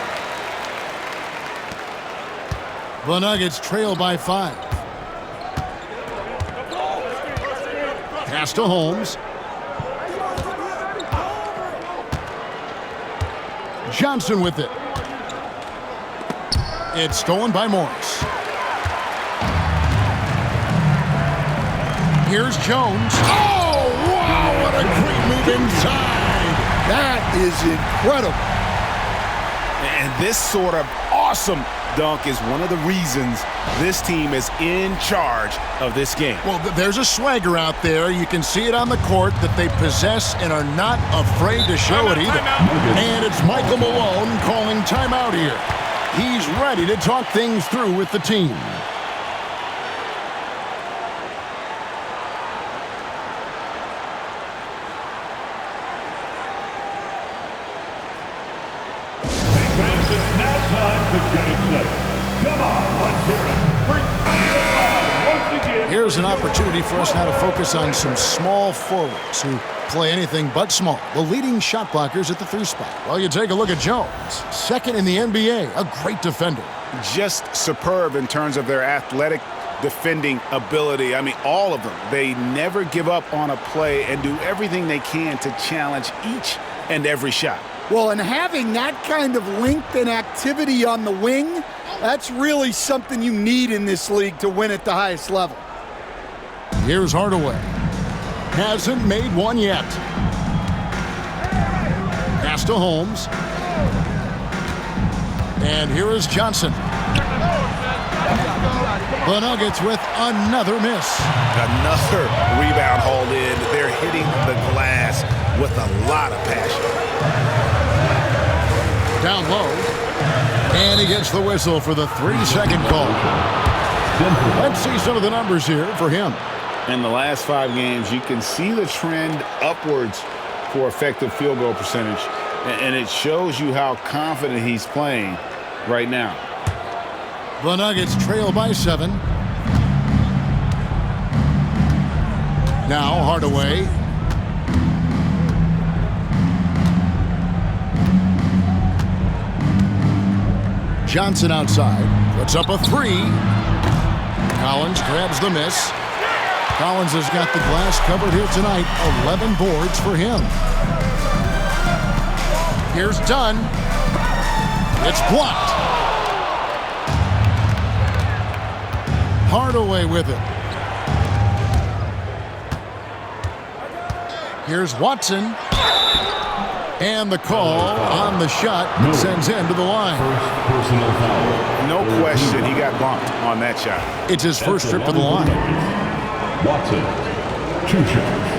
The Nuggets trail by 5. Pass to Holmes. Johnson with it. It's stolen by Morris. Here's Jones. Oh, wow, what a great move inside. That is incredible. And this sort of awesome dunk is one of the reasons this team is in charge of this game. Well, there's a swagger out there. You can see it on the court that they possess and are not afraid to show it either. And it's Michael Malone calling timeout here. He's ready to talk things through with the team. Here's an opportunity for us now to focus on some small forwards who play anything but small. The leading shot blockers at the 3 spot. Well, you take a look at Jones. Second in the NBA, a great defender. Just superb in terms of their athletic defending ability. I mean, all of them. They never give up on a play and do everything they can to challenge each and every shot. Well, and having that kind of length and activity on the wing, that's really something you need in this league to win at the highest level. Here's Hardaway. Hasn't made one yet. Pass to Holmes. And here is Johnson. The Nuggets with another miss. Another rebound hauled in. They're hitting the glass with a lot of passion. Down low. And he gets the whistle for the 3-second call. Let's see some of the numbers here for him. In the last 5 games, you can see the trend upwards for effective field goal percentage, and it shows you how confident he's playing right now. The Nuggets trail by 7. Now Hardaway. Johnson outside. Puts up a 3. Collins grabs the miss. Collins has got the glass covered here tonight. 11 boards for him. Here's Dunn. It's blocked. Hardaway with it. Here's Watson. And the call on the shot sends him to the line. First personal foul. No question, he got bumped on that shot. It's his first trip to the line. Watson, 2 shots.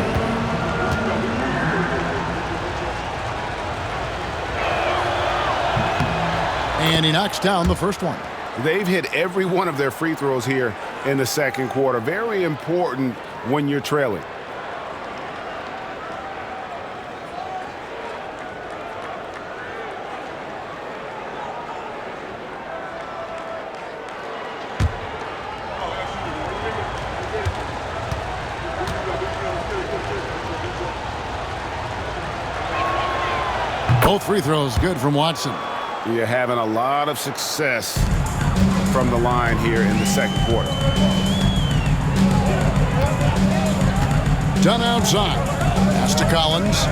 And he knocks down the first one. They've hit every one of their free throws here in the second quarter. Very important when you're trailing. Both free throws good from Watson. You're having a lot of success from the line here in the second quarter. Dunn outside. Pass to Collins.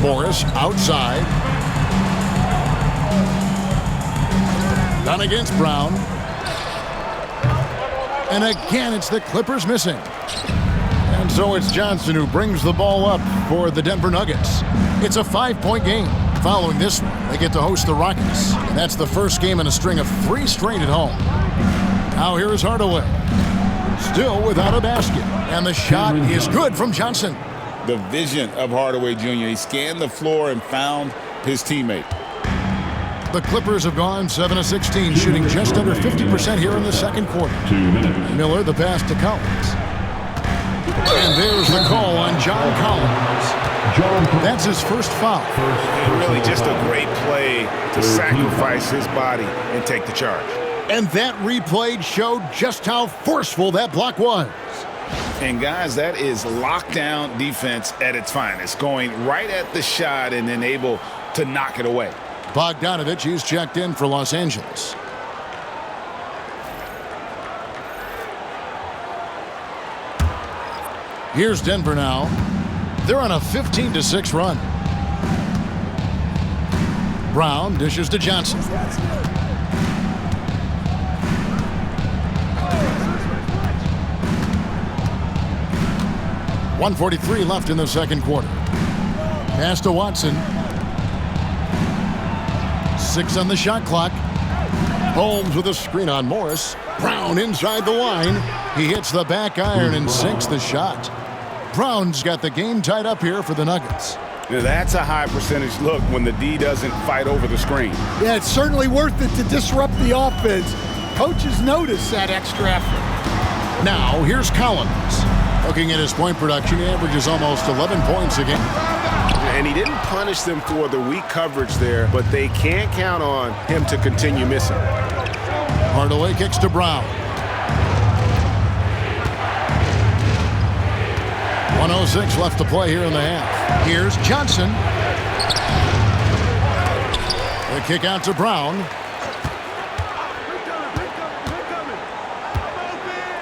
Morris outside. Dunn against Brown. And again, it's the Clippers missing. And so it's Johnson who brings the ball up for the Denver Nuggets. It's a 5-point game. Following this one, they get to host the Rockets. And that's the first game in a string of 3 straight at home. Now here is Hardaway. Still without a basket. And the shot is good from Johnson. The vision of Hardaway Jr. He scanned the floor and found his teammate. The Clippers have gone 7 of 16, shooting just under 50% here in the second quarter. 2 minutes. Miller the pass to Collins. And there's the call on John Collins. That's his first foul. And really just a great play to sacrifice his body and take the charge. And that replay showed just how forceful that block was. And guys, that is lockdown defense at its finest, going right at the shot and then able to knock it away. Bogdanovich is checked in for Los Angeles. Here's Denver now. They're on a 15-6 run. Brown dishes to Johnson. .143 left in the second quarter. Pass to Watson. 6 on the shot clock. Holmes with a screen on Morris. Brown inside the line. He hits the back iron and sinks the shot. Brown's got the game tied up here for the Nuggets. Now that's a high percentage look when the D doesn't fight over the screen. Yeah, it's certainly worth it to disrupt the offense. Coaches notice that extra effort. Now, here's Collins. Looking at his point production, he averages almost 11 points a game. And he didn't punish them for the weak coverage there, but they can't count on him to continue missing. Hardaway kicks to Brown. 1:06 left to play here in the half. Here's Johnson. The kick out to Brown.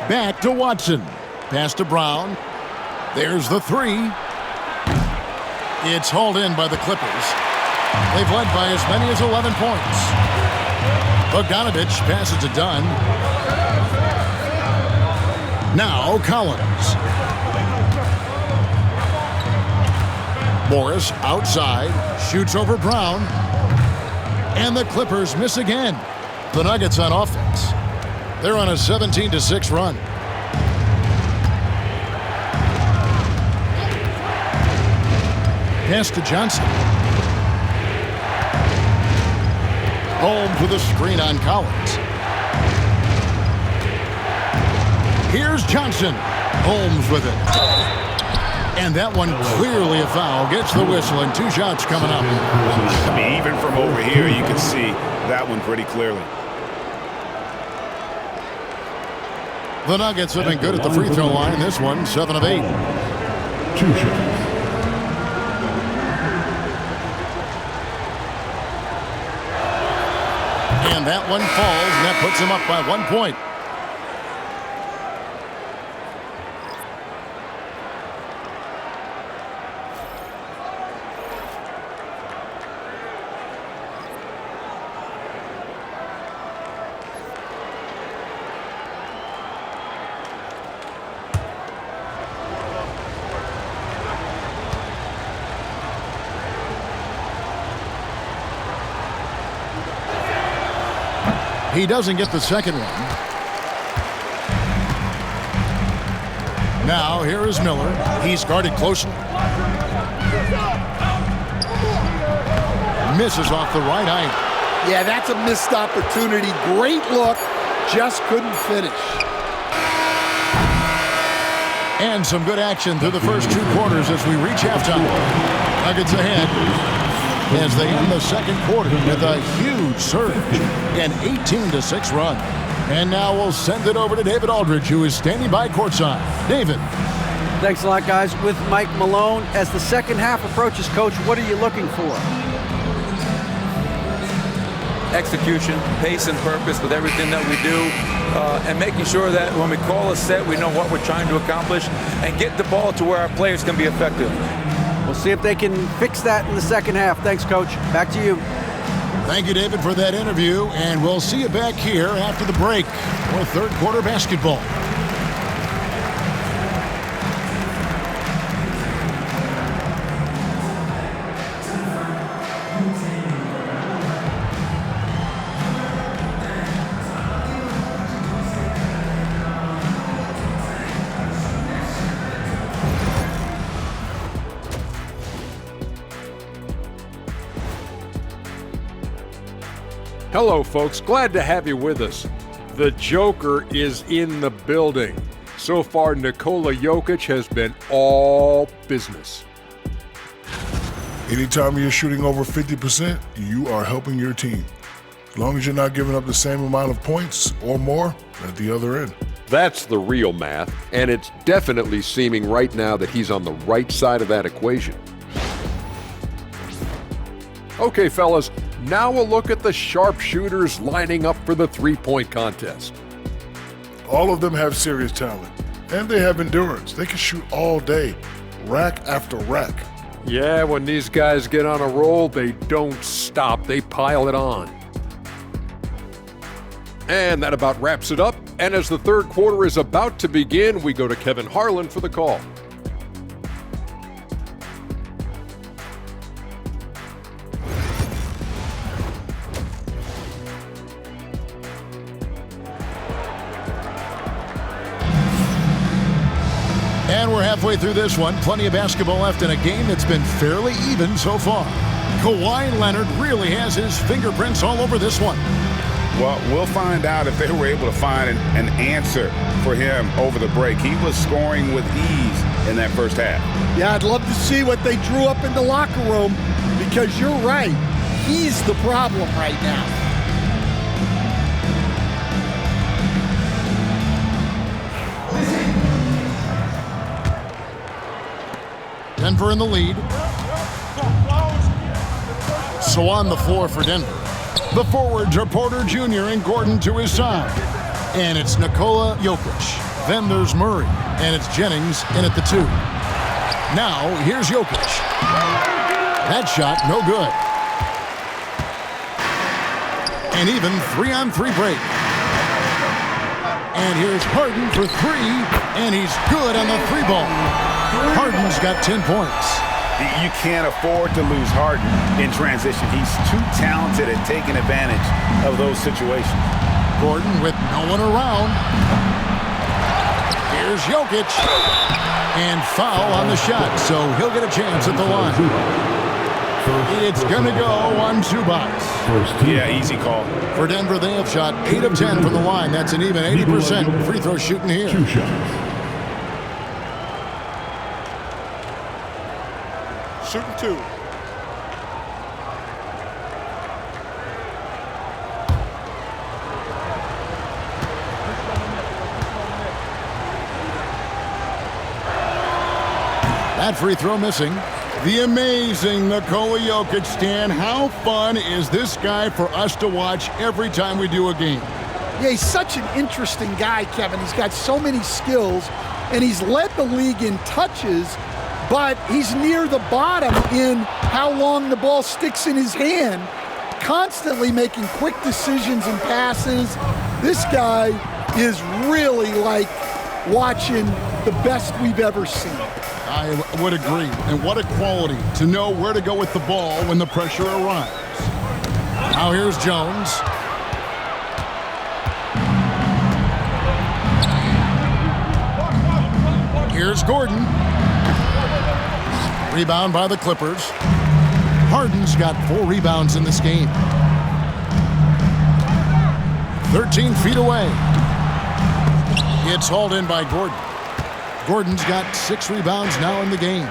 Back to Watson. Pass to Brown. There's the three. It's hauled in by the Clippers. They've led by as many as 11 points. Bogdanovich passes to Dunn. Now Collins. Morris outside, shoots over Brown. And the Clippers miss again. The Nuggets on offense. They're on a 17-6 run. Pass to Johnson. Holmes with a screen on Collins. Here's Johnson. Holmes with it. And that one clearly a foul. Gets the whistle and 2 shots coming up. I mean, even from over here, you can see that one pretty clearly. The Nuggets have been good at the free throw line. This one, 7 of 8. 2 shots. And that one falls, and that puts them up by 1 point. He doesn't get the second one. Now, here is Miller. He's guarded closely. Misses off the right eye. Yeah, that's a missed opportunity. Great look, just couldn't finish. And some good action through the first 2 quarters as we reach halftime. Nuggets ahead as they end the second quarter with a huge surge, an 18-6 run. And now we'll send it over to David Aldridge, who is standing by courtside. David. Thanks a lot, guys. With Mike Malone, as the second half approaches, Coach, what are you looking for? Execution, pace, and purpose with everything that we do, and making sure that when we call a set, we know what we're trying to accomplish and get the ball to where our players can be effective. We'll see if they can fix that in the second half. Thanks, Coach. Back to you. Thank you, David, for that interview, and we'll see you back here after the break for third quarter basketball. Hello, folks. Glad to have you with us. The Joker is in the building. So far, Nikola Jokic has been all business. Anytime you're shooting over 50%, you are helping your team. As long as you're not giving up the same amount of points or more at the other end. That's the real math, and it's definitely seeming right now that he's on the right side of that equation. Okay, fellas, now we'll look at the sharpshooters lining up for the three-point contest. All of them have serious talent, and they have endurance. They can shoot all day, rack after rack. Yeah, when these guys get on a roll, they don't stop. They pile it on. And that about wraps it up. And as the third quarter is about to begin, we go to Kevin Harlan for the call. And we're halfway through this one. Plenty of basketball left in a game that's been fairly even so far. Kawhi Leonard really has his fingerprints all over this one. Well, we'll find out if they were able to find an answer for him over the break. He was scoring with ease in that first half. Yeah, I'd love to see what they drew up in the locker room, because you're right. He's the problem right now. Denver in the lead. So on the floor for Denver. The forwards are Porter Jr. and Gordon to his side. And it's Nikola Jokic. Then there's Murray. And it's Jennings in at the 2. Now, here's Jokic. That shot, no good. And even 3-on-3 break. And here's Harden for three, and he's good on the three ball. Harden's got 10 points. You can't afford to lose Harden in transition. He's too talented at taking advantage of those situations. Gordon with no one around. Here's Jokic. And foul on the shot, so he'll get a chance at the line. It's going to go on Zubac. Yeah, easy call. For Denver, they have shot 8 of 10 from the line. That's an even 80% free throw shooting here. 2 shots. Shooting 2. That free throw missing. The amazing Nikola Jokic, Stan. How fun is this guy for us to watch every time we do a game? Yeah, he's such an interesting guy, Kevin. He's got so many skills, and he's led the league in touches, but he's near the bottom in how long the ball sticks in his hand, constantly making quick decisions and passes. This guy is really like watching the best we've ever seen. I would agree. And what a quality to know where to go with the ball when the pressure arrives. Now here's Jones. Here's Gordon. Rebound by the Clippers. Harden's got 4 rebounds in this game. 13 feet away. It's hauled in by Gordon. Gordon's got 6 rebounds now in the game.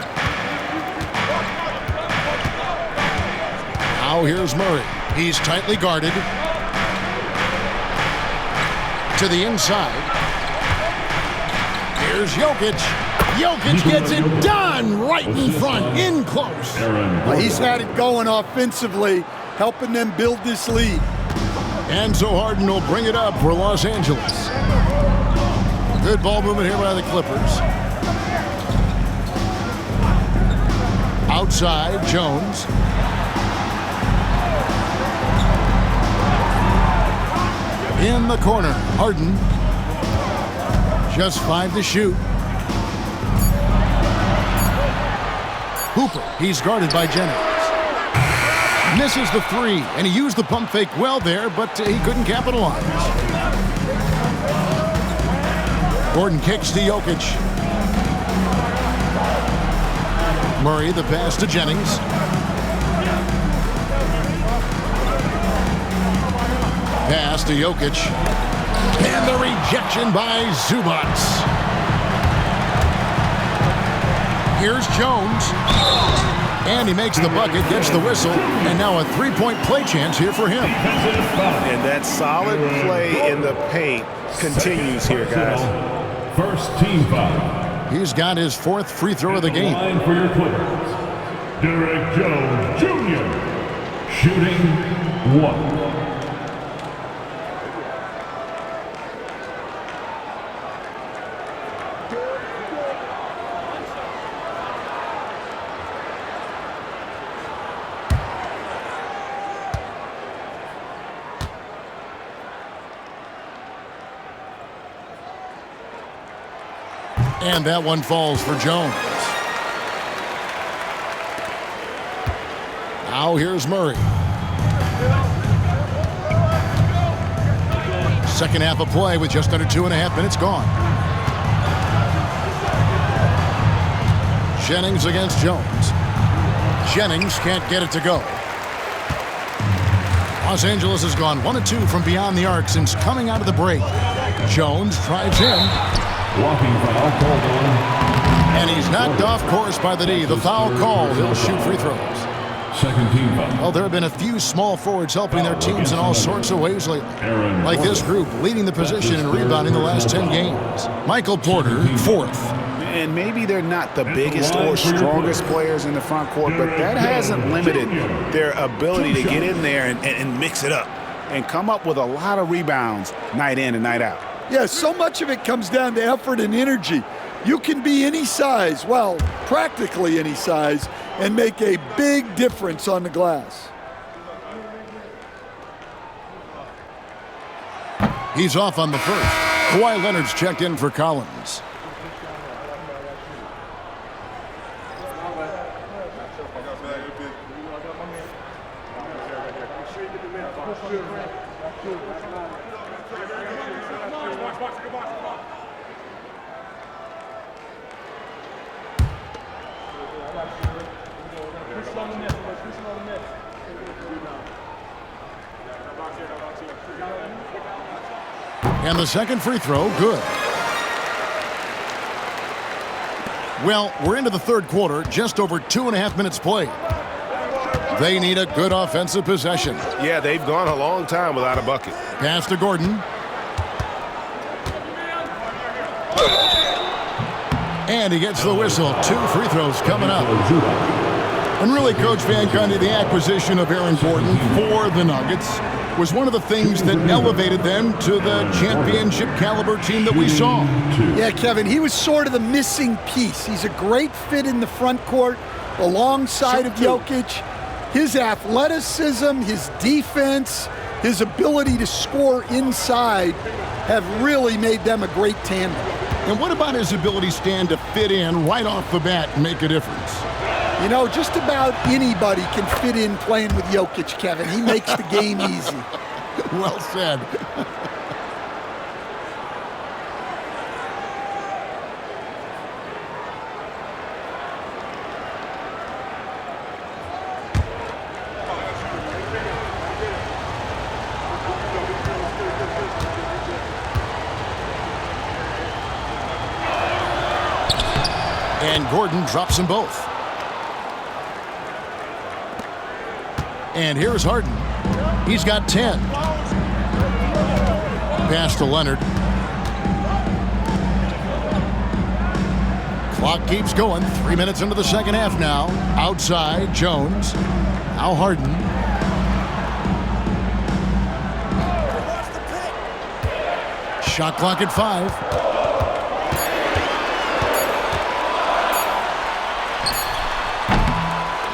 Now here's Murray. He's tightly guarded. To the inside. Here's Jokic. Jokic gets it done right in front, in close. Well, he's had it going offensively, helping them build this lead. And so Harden will bring it up for Los Angeles. Good ball movement here by the Clippers. Outside, Jones. In the corner, Harden. Just 5 to shoot. Hooper, he's guarded by Jennings. Misses the 3, and he used the pump fake well there, but he couldn't capitalize. Gordon kicks to Jokic. Murray, the pass to Jennings. Pass to Jokic. And the rejection by Zubac. Here's Jones. And he makes the bucket, gets the whistle, and now a 3-point play chance here for him. And that solid play in the paint continues here, guys. First team foul. He's got his 4th free throw of the game. Line for your Clippers. Derek Jones Jr. Shooting 1. And that one falls for Jones. Now here's Murray. Second half of play with just under 2.5 minutes gone. Jennings against Jones. Jennings can't get it to go. Los Angeles has gone 1 of 2 from beyond the arc since coming out of the break. Jones drives in. Walking foul called on. And he's knocked off course by the D. The foul call. He'll shoot free throws. Second team foul. Well, there have been a few small forwards helping their teams in all sorts of ways lately. Like this group, leading the position and rebounding the last 10 games. Michael Porter, 4th. And maybe they're not the biggest or strongest players in the front court, but that hasn't limited their ability to get in there and mix it up and come up with a lot of rebounds night in and night out. Yeah, so much of it comes down to effort and energy. You can be any size, well, practically any size, and make a big difference on the glass. He's off on the first. Kawhi Leonard's checked in for Collins. And the second free throw, good. Well, we're into the third quarter, just over 2.5 minutes played. They need a good offensive possession. Yeah, they've gone a long time without a bucket. Pass to Gordon. And he gets the whistle. 2 free throws coming up. And really, Coach Van Gundy, the acquisition of Aaron Gordon for the Nuggets was one of the things that elevated them to the championship caliber team that we saw. Yeah, Kevin, he was sort of the missing piece. He's a great fit in the front court alongside of Jokic. His athleticism, his defense, his ability to score inside have really made them a great tandem. And what about his ability, Stan, to fit in right off the bat and make a difference? You know, just about anybody can fit in playing with Jokic, Kevin. He makes the game easy. Well said. And Gordon drops them both. And here's Harden. He's got 10. Pass to Leonard. Clock keeps going. 3 minutes into the second half now. Outside, Jones. Now Harden. Shot clock at 5.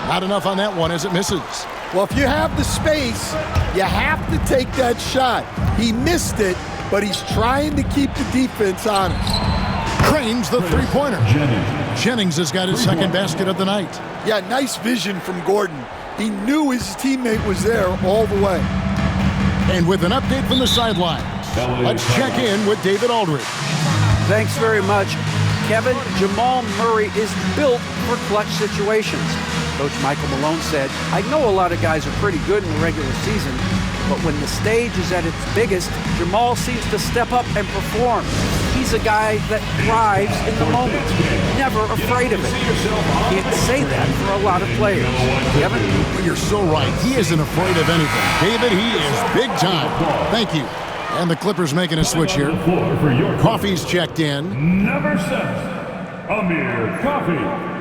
Not enough on that one as it misses. Well, if you have the space, you have to take that shot. He missed it, but he's trying to keep the defense honest. Cranes the three-pointer. Jennings has got his second basket of the night. Yeah, nice vision from Gordon. He knew his teammate was there all the way. And with an update from the sidelines, let's check in with David Aldridge. Thanks very much. Kevin, Jamal Murray is built for clutch situations. Coach Michael Malone said, I know a lot of guys are pretty good in the regular season, but when the stage is at its biggest, Jamal seems to step up and perform. He's a guy that thrives in the moment, never afraid of it. You can't say that for a lot of players. Kevin? You're so right. He isn't afraid of anything. David, he is big time. Thank you. And the Clippers making a switch here. Coffey's checked in. Number 7, Amir Coffey.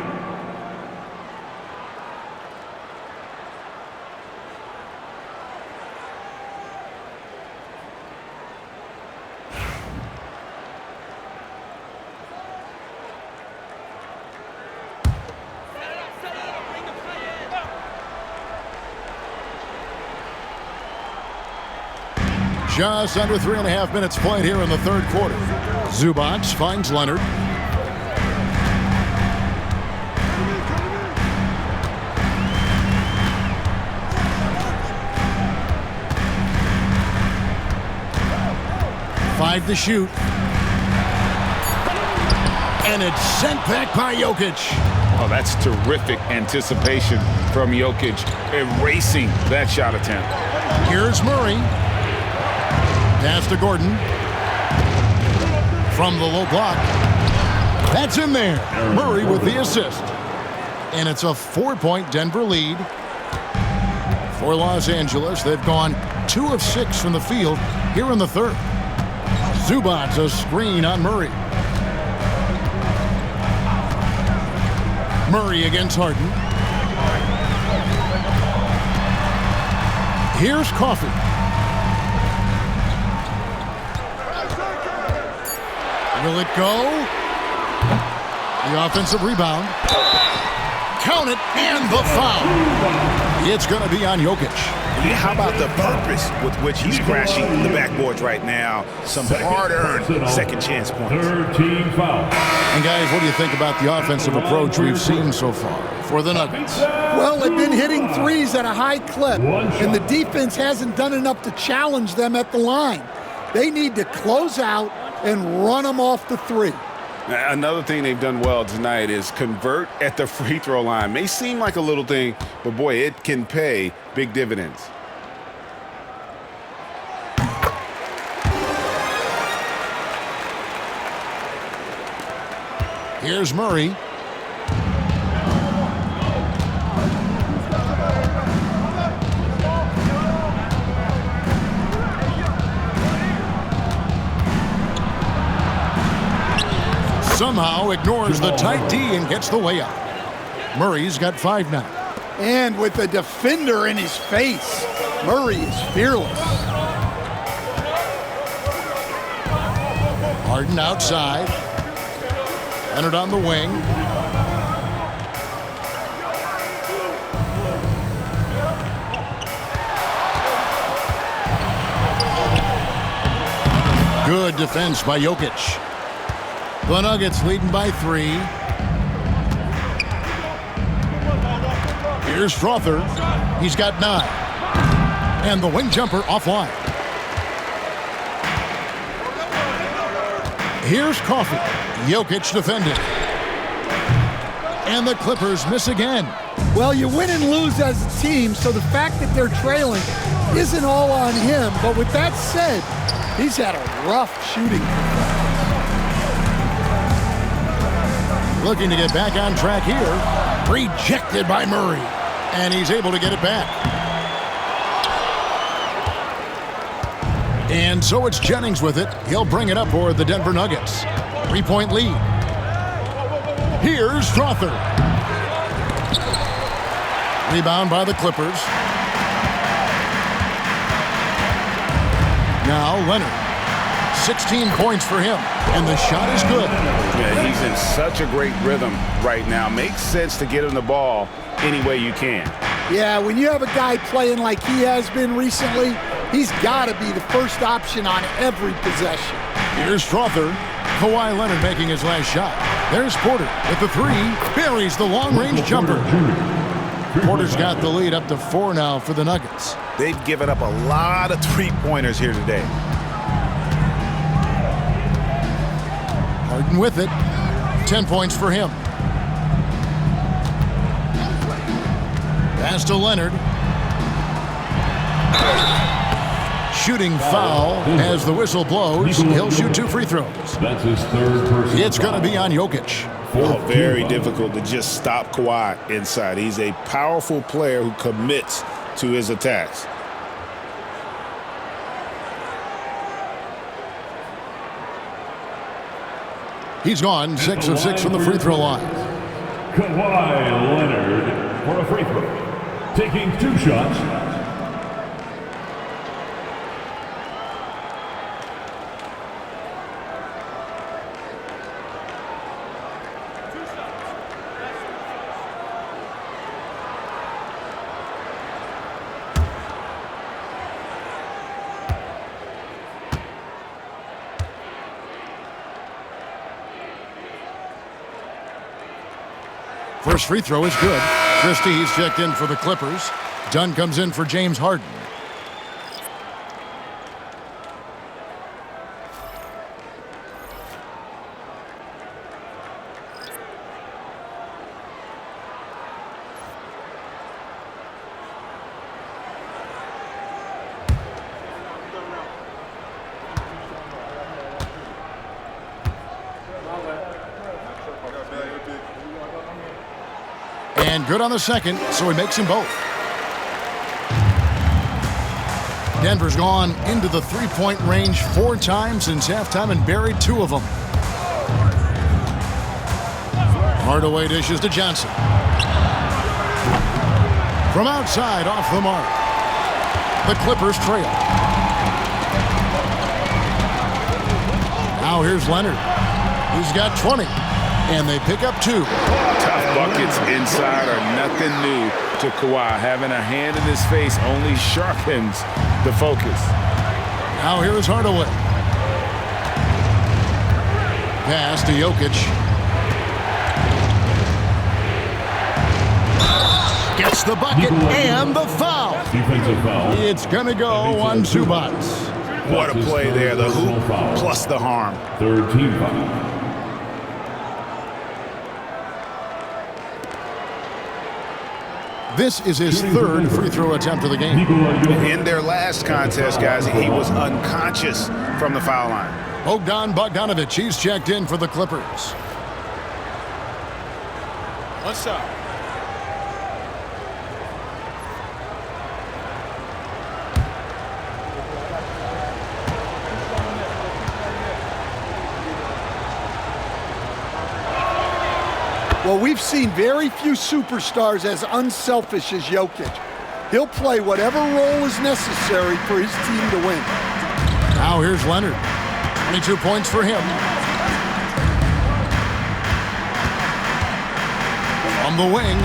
Just under 3.5 minutes played here in the third quarter. Zubac finds Leonard. Five to shoot. And it's sent back by Jokic. Oh, that's terrific anticipation from Jokic, erasing that shot attempt. Here's Murray. Pass to Gordon. From the low block. That's in there. Murray with the assist. And it's a 4-point Denver lead for Los Angeles. They've gone 2 of 6 from the field here in the third. Zubac a screen on Murray. Murray against Harden. Here's Coffey. Will it go? The offensive rebound. Count it, and the foul. It's going to be on Jokic. How about the purpose with which he's crashing the backboards right now? Some hard-earned second chance points. Third team foul. And guys, what do you think about the offensive approach we've seen so far for the Nuggets? Well, they've been hitting threes at a high clip, and the defense hasn't done enough to challenge them at the line. They need to close out and run them off the three. Another thing they've done well tonight is convert at the free throw line. May seem like a little thing, but boy, it can pay big dividends. Here's Murray. Somehow ignores the tight D and gets the layup. Murray's got 5 now. And with the defender in his face, Murray is fearless. Harden outside. Leonard on the wing. Good defense by Jokic. The Nuggets leading by 3. Here's Strother. He's got 9. And the wing jumper offline. Here's Coffey. Jokic defending. And the Clippers miss again. Well, you win and lose as a team, so the fact that they're trailing isn't all on him. But with that said, he's had a rough shooting. Looking to get back on track here. Rejected by Murray. And he's able to get it back. And so it's Jennings with it. He'll bring it up for the Denver Nuggets. 3-point lead. Here's Strother. Rebound by the Clippers. Now Leonard. 16 points for him. And the shot is good. Yeah, he's in such a great rhythm right now. Makes sense to get him the ball any way you can. Yeah, when you have a guy playing like he has been recently, he's got to be the first option on every possession. Here's Strother. Kawhi Leonard making his last shot. There's Porter with the 3. Buries the long-range jumper. Porter's got the lead up to 4 now for the Nuggets. They've given up a lot of three-pointers here today. Harden with it. 10 points for him. Pass to Leonard. Shooting foul as the whistle blows. He'll shoot 2 free throws. That's his third person. It's going to be on Jokic. Very difficult to just stop Kawhi inside. He's a powerful player who commits to his attacks. He's gone 6 of 6 from the free throw line. Kawhi Leonard for a free throw. Taking 2 shots. First free throw is good. Christie's checked in for the Clippers. Dunn comes in for James Harden. And good on the second, so he makes them both. Denver's gone into the three-point range 4 times since halftime and buried 2 of them. Hardaway dishes to Johnson. From outside, off the mark. The Clippers trail. Now here's Leonard. He's got 20. And they pick up 2. Tough buckets inside are nothing new to Kawhi. Having a hand in his face only sharpens the focus. Now here is Hardaway. Pass to Jokic. Gets the bucket and the foul. Defensive foul. It's going to go on Zubac. What a play there. The hoop plus the harm. Third team foul. This is his 3rd free throw attempt of the game. In their last contest, guys, he was unconscious from the foul line. Bogdan Bogdanovic, he's checked in for the Clippers. What's up? Well, we've seen very few superstars as unselfish as Jokic. He'll play whatever role is necessary for his team to win. Now here's Leonard. 22 points for him. From the wing,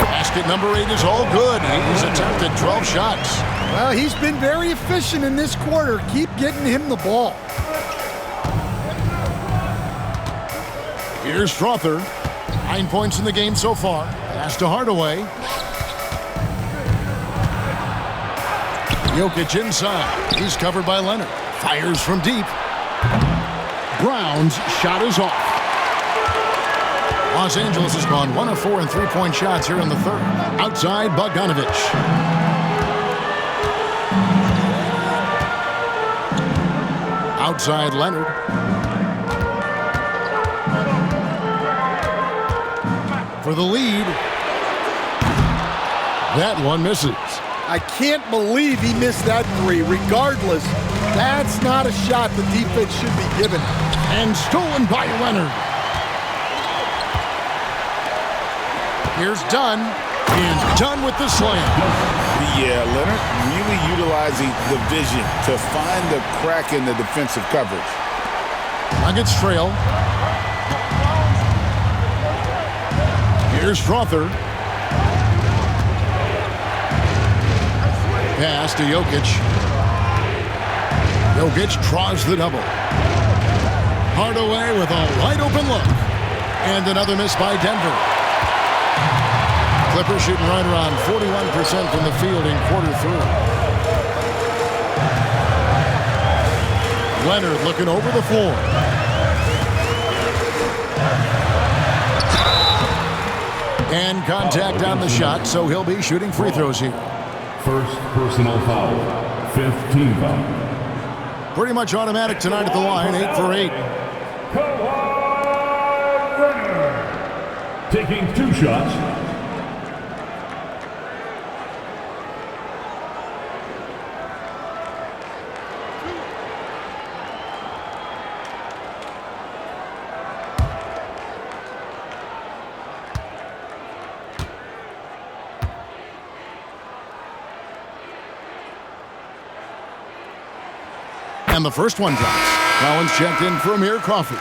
basket number 8 is all good. He's attempted 12 shots. Well, he's been very efficient in this quarter. Keep getting him the ball. Here's Strother. 9 points in the game so far. Pass to Hardaway. Jokic inside. He's covered by Leonard. Fires from deep. Brown's shot is off. Los Angeles has gone 1 of 4 in three-point shots here in the 3rd. Outside, Bogdanovic. Outside, Leonard. For the lead. That one misses. I can't believe he missed that 3. Regardless, that's not a shot the defense should be given. And stolen by Leonard. Here's Dunn. And Dunn with the slam. Yeah, Leonard really utilizing the vision to find the crack in the defensive coverage. Nuggets trail. Here's Strother. Pass to Jokic. Jokic draws the double. Hardaway with a wide-open look. And another miss by Denver. Clippers shooting right around 41% from the field in quarter 3. Leonard looking over the floor. And contact on the shot, so he'll be shooting free throws here. First personal foul. 5th team foul. Pretty much automatic tonight at the line, 8 for 8. Taking 2 shots. And the first one drops. Collins checked in for Amir Coffey.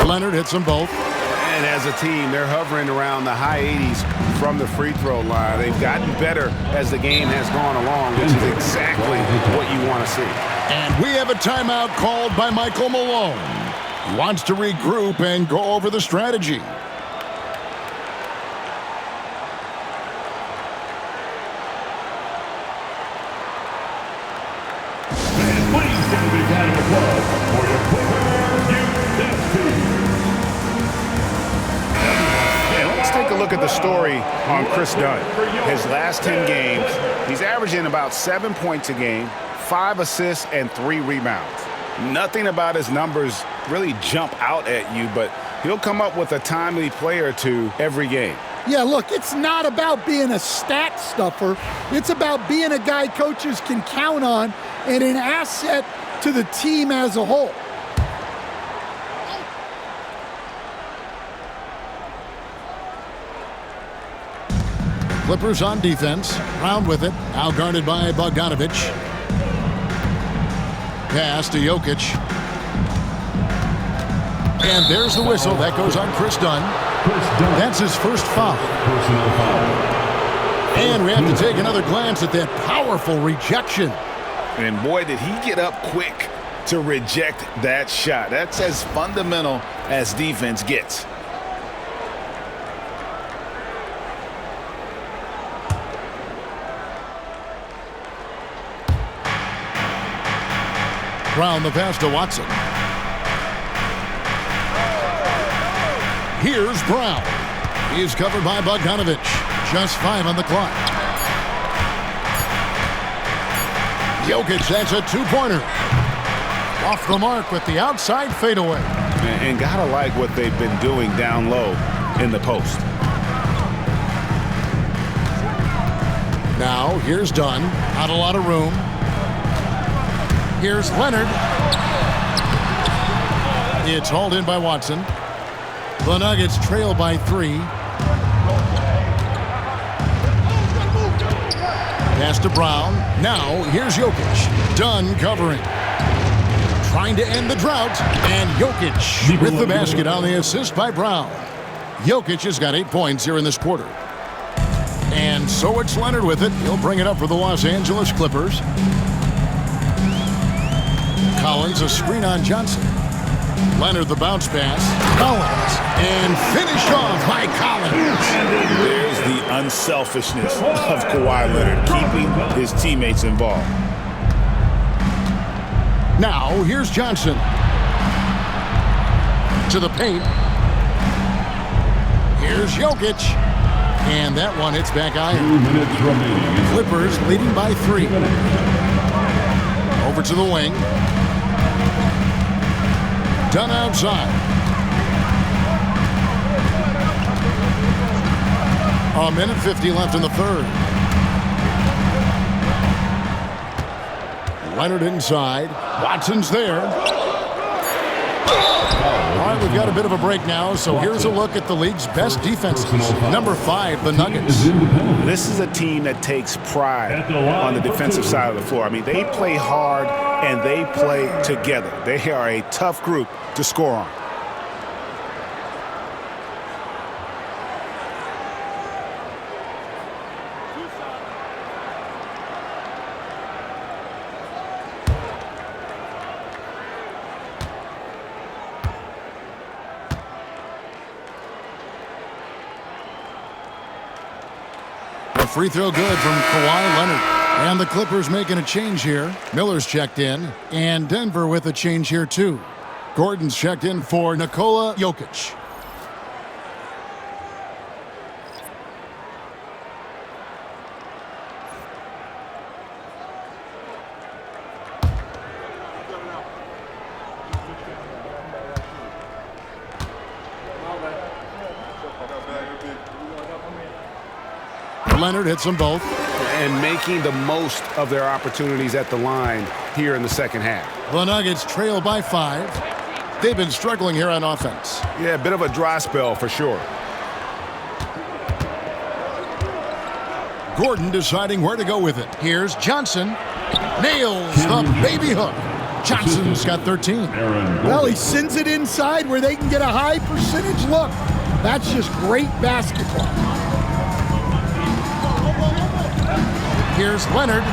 Leonard hits them both. And as a team, they're hovering around the high 80s from the free throw line. They've gotten better as the game has gone along, which is exactly what you want to see. And we have a timeout called by Michael Malone. He wants to regroup and go over the strategy. And please give a big round of applause for your Let's take a look at the story on Chris Dunn. His last 10 games, he's averaging about 7 points a game, 5 assists, and 3 rebounds. Nothing about his numbers really jump out at you, but he'll come up with a timely play or two every game. Yeah, look, it's not about being a stat stuffer. It's about being a guy coaches can count on and an asset to the team as a whole. Clippers on defense. Brown with it. Now guarded by Bogdanovich. Pass to Jokic. And there's the whistle. That goes on Chris Dunn. That's his first foul. Personal foul. And we have to take another glance at that powerful rejection. And boy, did he get up quick to reject that shot. That's as fundamental as defense gets. Brown the pass to Watson. Here's Brown. He's covered by Bogdanovich. Just 5 on the clock. Jokic, that's a two-pointer. Off the mark with the outside fadeaway. And gotta like what they've been doing down low in the post. Now, here's Dunn. Not a lot of room. Here's Leonard. It's hauled in by Watson. The Nuggets trail by 3. Pass to Brown. Now, here's Jokic. Dunn covering. Trying to end the drought. And Jokic with the basket on the assist by Brown. Jokic has got 8 points here in this quarter. And so it's Leonard with it. He'll bring it up for the Los Angeles Clippers. Collins, a screen on Johnson. Leonard, the bounce pass. Collins. And finished off by Collins. There's the unselfishness of Kawhi Leonard, keeping his teammates involved. Now, here's Johnson. To the paint. Here's Jokic. And that one hits back iron. 2 minutes remaining. Clippers leading by 3. Over to the wing. Dunn outside. A minute 50 left in the third. Leonard inside. Watson's there. All right, we've got a bit of a break now, so here's a look at the league's best defenses. Number 5, the Nuggets. This is a team that takes pride on the defensive side of the floor. I mean, they play hard and they play together. They are a tough group to score on. Free throw good from Kawhi Leonard. And the Clippers making a change here. Miller's checked in. And Denver with a change here too. Gordon's checked in for Nikola Jokic. Leonard hits them both. And making the most of their opportunities at the line here in the second half. The Nuggets trail by 5. They've been struggling here on offense. Yeah, a bit of a dry spell for sure. Gordon deciding where to go with it. Here's Johnson. Nails the baby hook. Johnson's got 13. Well, he sends it inside where they can get a high percentage look. That's just great basketball. Here's Leonard.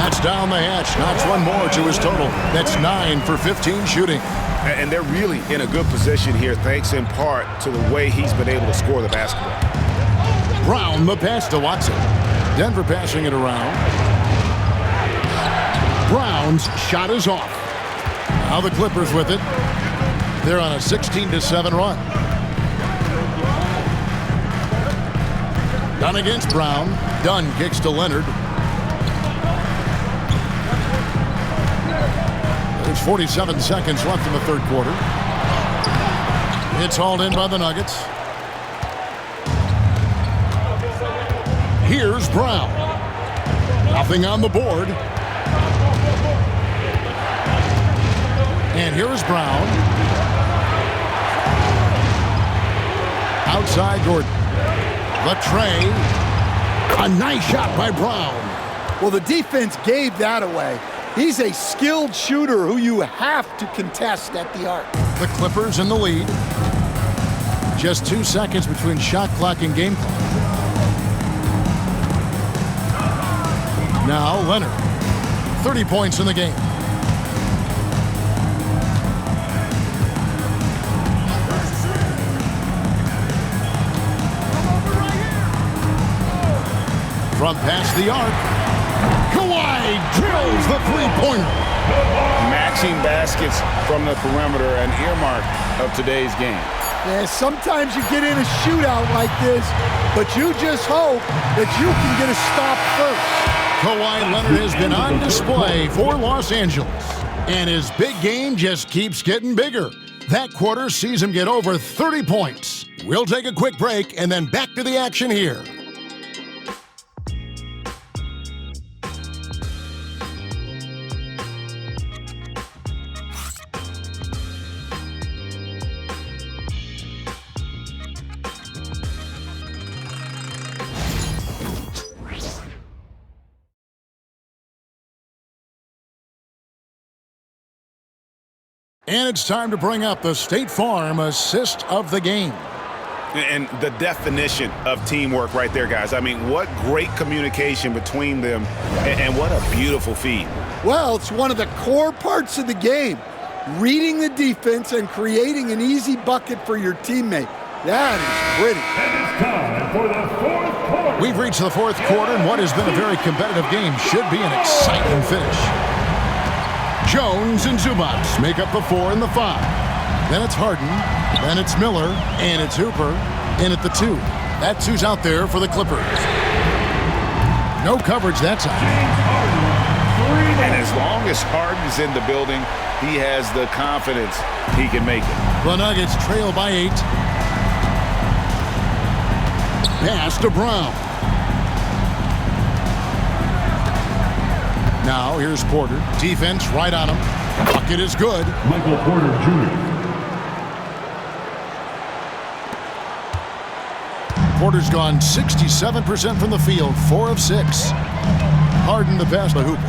That's down the hatch. Knocks one more to his total. That's 9 for 15 shooting. And they're really in a good position here, thanks in part to the way he's been able to score the basketball. Brown, the pass to Watson. Denver passing it around. Brown's shot is off. Now the Clippers with it. They're on a 16-7 run. Dunn against Brown. Dunn kicks to Leonard. There's 47 seconds left in the third quarter. It's hauled in by the Nuggets. Here's Brown. Nothing on the board. And here's Brown. Outside Gordon. The tray. A nice shot by Brown. Well, the defense gave that away. He's a skilled shooter who you have to contest at the arc. The Clippers in the lead. Just 2 seconds between shot clock and game clock. Now Leonard. 30 points in the game. From past the arc. Kawhi drills the three-pointer. Matching baskets from the perimeter, an earmark of today's game. Yeah, sometimes you get in a shootout like this, but you just hope that you can get a stop first. Kawhi Leonard has been on display for Los Angeles, and his big game just keeps getting bigger. That quarter sees him get over 30 points. We'll take a quick break and then back to the action here. And it's time to bring up the State Farm assist of the game. And the definition of teamwork right there, guys. I mean, what great communication between them, and what a beautiful feed. Well, it's one of the core parts of the game. Reading the defense and creating an easy bucket for your teammate. That is pretty. And it's time for the fourth quarter. We've reached the fourth quarter, and what has been a very competitive game should be an exciting finish. Jones and Zubac make up the 4 and the 5. Then it's Harden, then it's Miller, and it's Hooper in at the 2. That's who's out there for the Clippers. No coverage that time. And as long as Harden's in the building, he has the confidence he can make it. The Nuggets trail by 8. Pass to Brown. Now here's Porter. Defense right on him. Bucket is good. Michael Porter Jr. Porter's gone 67% from the field, 4 of 6. Harden the pass to Hooper.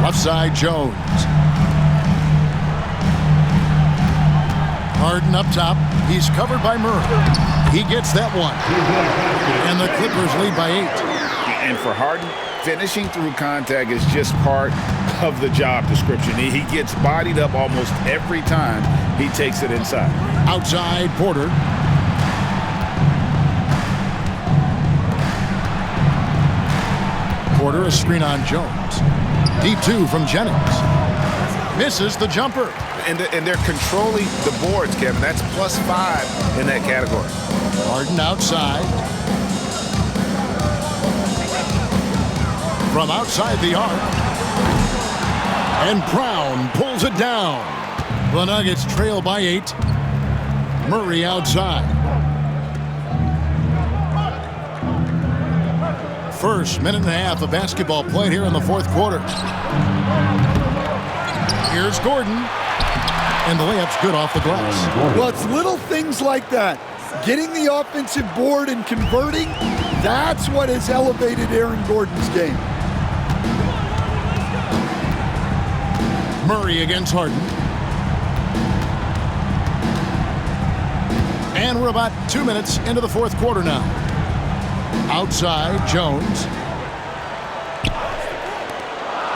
Left side Jones. Harden up top. He's covered by Murray. He gets that one. And the Clippers lead by 8. And for Harden, finishing through contact is just part of the job description. He gets bodied up almost every time he takes it inside. Outside Porter. Porter, a screen on Jones. Deep 2 from Jennings. Misses the jumper. And they're controlling the boards, Kevin. That's +5 in that category. Harden outside. From outside the arc. And Brown pulls it down. The Nuggets trail by 8. Murray outside. First minute and a half of basketball played here in the fourth quarter. Here's Gordon. And the layup's good off the glass. Well, it's little things like that. Getting the offensive board and converting, that's what has elevated Aaron Gordon's game. Murray against Harden. And we're about 2 minutes into the fourth quarter now. Outside, Jones.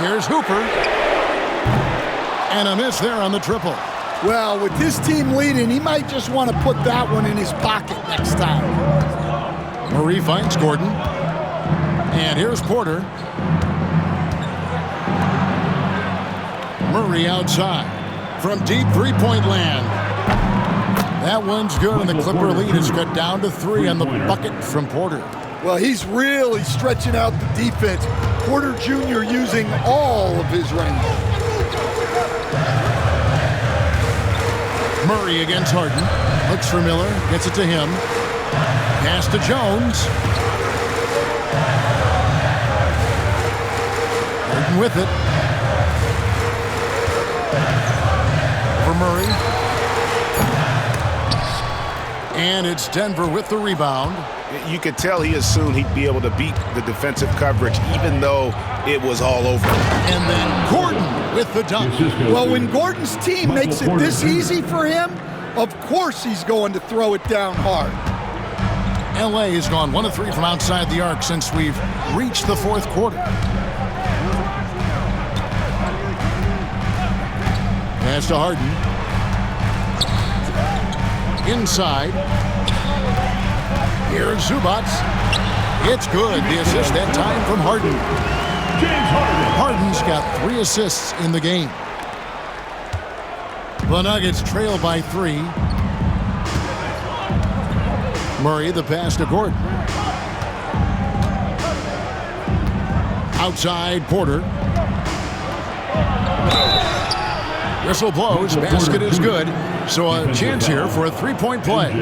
Here's Hooper. And a miss there on the triple. Well, with this team leading, he might just want to put that one in his pocket next time. Murray finds Gordon. And here's Porter. Murray outside from deep three-point land. That one's good, and the Clipper lead is cut down to 3 on the bucket from Porter. Well, he's really stretching out the defense. Porter Jr. using all of his range. Murray against Harden. Looks for Miller. Gets it to him. Pass to Jones. Harden with it. For Murray. And it's Denver with the rebound. You could tell he assumed he'd be able to beat the defensive coverage, even though it was all over. And then Gordon with the dunk. Well, when Gordon's team makes it this easy for him, of course he's going to throw it down hard. LA has gone 1 of 3 from outside the arc since we've reached the fourth quarter. Pass to Harden. Inside. Here's Zubac. It's good. The assist that time from Harden. James Harden. Harden's got 3 assists in the game. The Nuggets trail by 3. Murray, the pass to Gordon. Outside, Porter. Whistle blows. Basket is good. So a chance here for a 3-point play.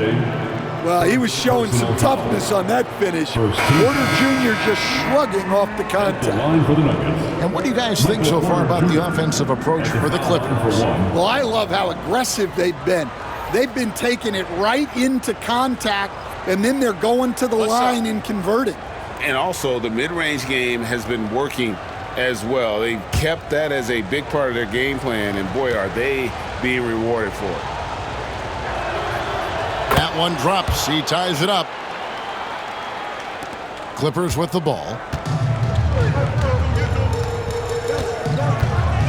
Well, he was showing some toughness on that finish. Porter Jr. just shrugging off the contact. And what do you guys think so far about the offensive approach for the Clippers? Well, I love how aggressive they've been. They've been taking it right into contact, and then they're going to the line and converting. And also, the mid-range game has been working as well. They kept that as a big part of their game plan, and boy, are they being rewarded for it. That one drops. He ties it up. Clippers with the ball.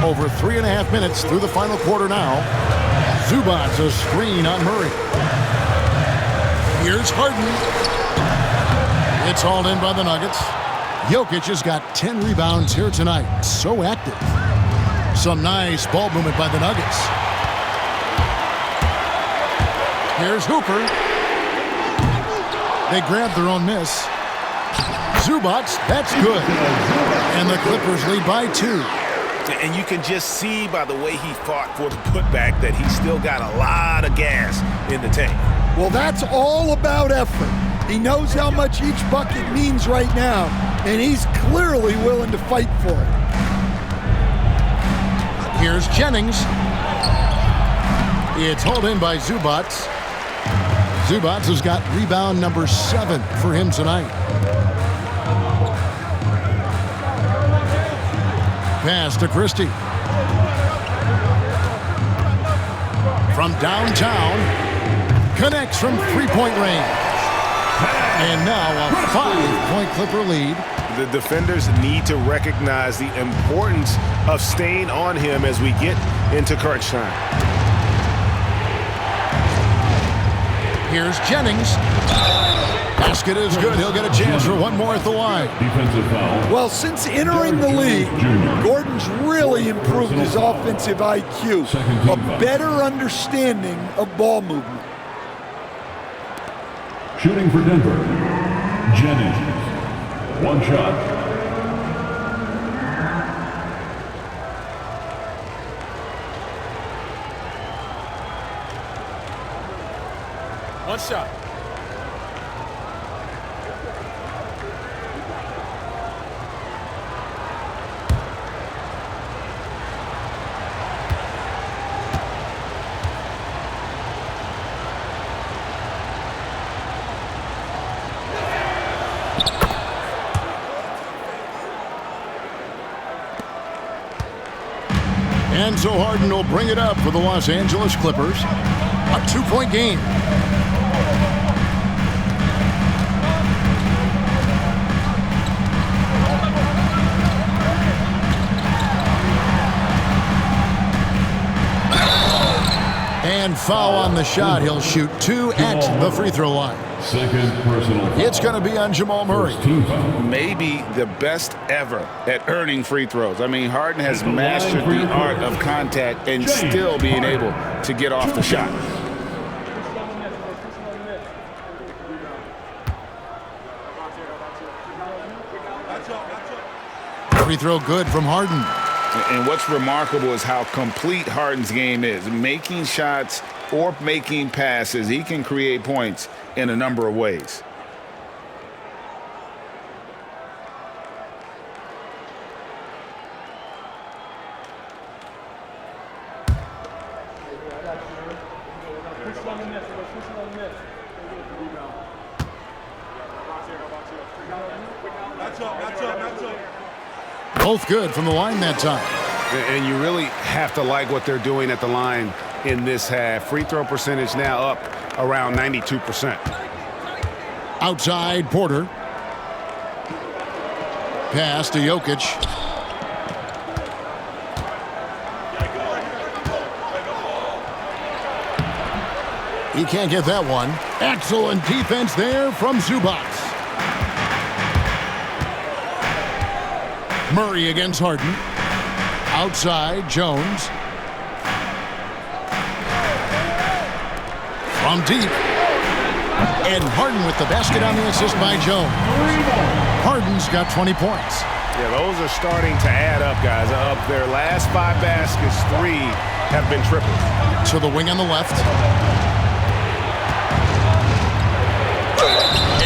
Over 3.5 minutes through the final quarter now. Zubac a screen on Murray. Here's Harden. It's hauled in by the Nuggets. Jokic has got 10 rebounds here tonight. So active. Some nice ball movement by the Nuggets. Here's Hooper. They grab their own miss. Zubac, that's good. And the Clippers lead by 2. And you can just see by the way he fought for the putback that he's still got a lot of gas in the tank. Well, that's all about effort. He knows how much each bucket means right now, and he's clearly willing to fight for it. Here's Jennings. It's hauled in by Zubac. Zubac has got rebound number 7 for him tonight. Pass to Christie. From downtown, connects from 3-point range. And now a 5-point Clipper lead. The defenders need to recognize the importance of staying on him as we get into crunch time. Here's Jennings. Basket is good. He'll get a chance for one more at the line. Defensive foul. Well, since entering the league, Gordon's really improved his offensive IQ, a better understanding of ball movement. Shooting for Denver. Jennings. One shot. One shot. And so Harden will bring it up for the Los Angeles Clippers. A 2-point game. And foul on the shot. He'll shoot 2 at the free throw line. Second personal foul. It's going to be on Jamal Murray. Team foul. Maybe the best ever at earning free throws. I mean, Harden has mastered the art of contact and still being able to get off the shot. Free throw good from Harden. And what's remarkable is how complete Harden's game is, making shots or making passes. He can create points in a number of ways. Both good from the line that time. And you really have to like what they're doing at the line in this half. Free throw percentage now up around 92%. Outside, Porter. Pass to Jokic. He can't get that one. Excellent defense there from Zubac. Murray against Harden. Outside, Jones. From deep. And Harden with the basket on the assist by Jones. Harden's got 20 points. Yeah, those are starting to add up, guys. Up their last 5 baskets, 3 have been tripled. To the wing on the left.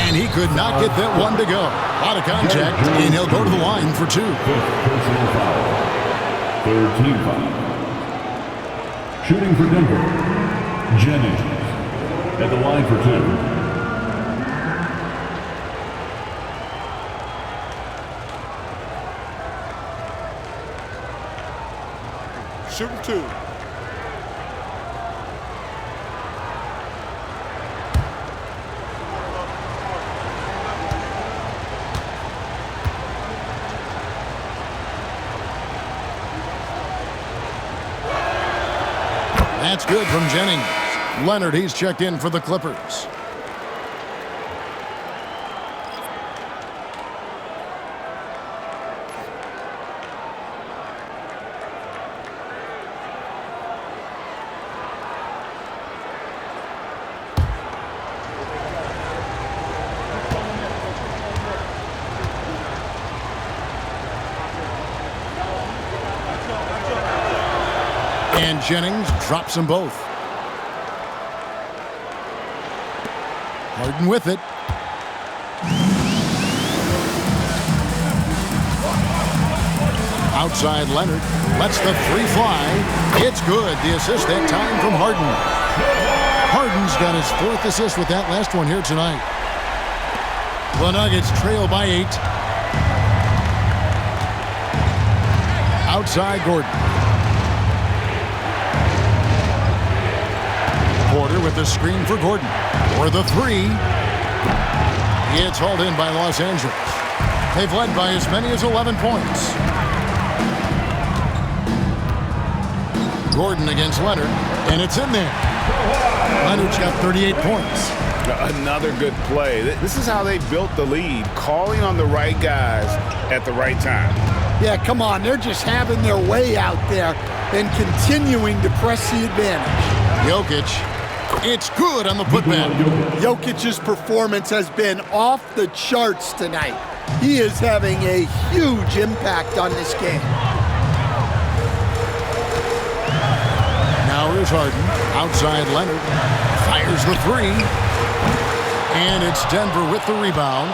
And he could not get that one to go. A lot of contact, and he'll go to the line for 2. Fifth personal foul. Third team foul. Shooting for Denver, Jennings. At the line for 2. Shooting 2. That's good from Jennings. Leonard, he's checked in for the Clippers. And Jennings drops them both. Harden with it. Outside Leonard. Lets the 3 fly. It's good. The assist that time from Harden. Harden's got his 4th assist with that last one here tonight. The Nuggets trail by 8. Outside Gordon. Porter with the screen for Gordon. For the 3. It's hauled in by Los Angeles. They've led by as many as 11 points. Gordon against Leonard, and it's in there. Leonard's got 38 points. Another good play. This is how they built the lead, calling on the right guys at the right time. Yeah, come on. They're just having their way out there and continuing to press the advantage. Jokic. It's good on the putback. Jokic's performance has been off the charts tonight. He is having a huge impact on this game. Now here's Harden. Outside Leonard. Fires the 3. And it's Denver with the rebound.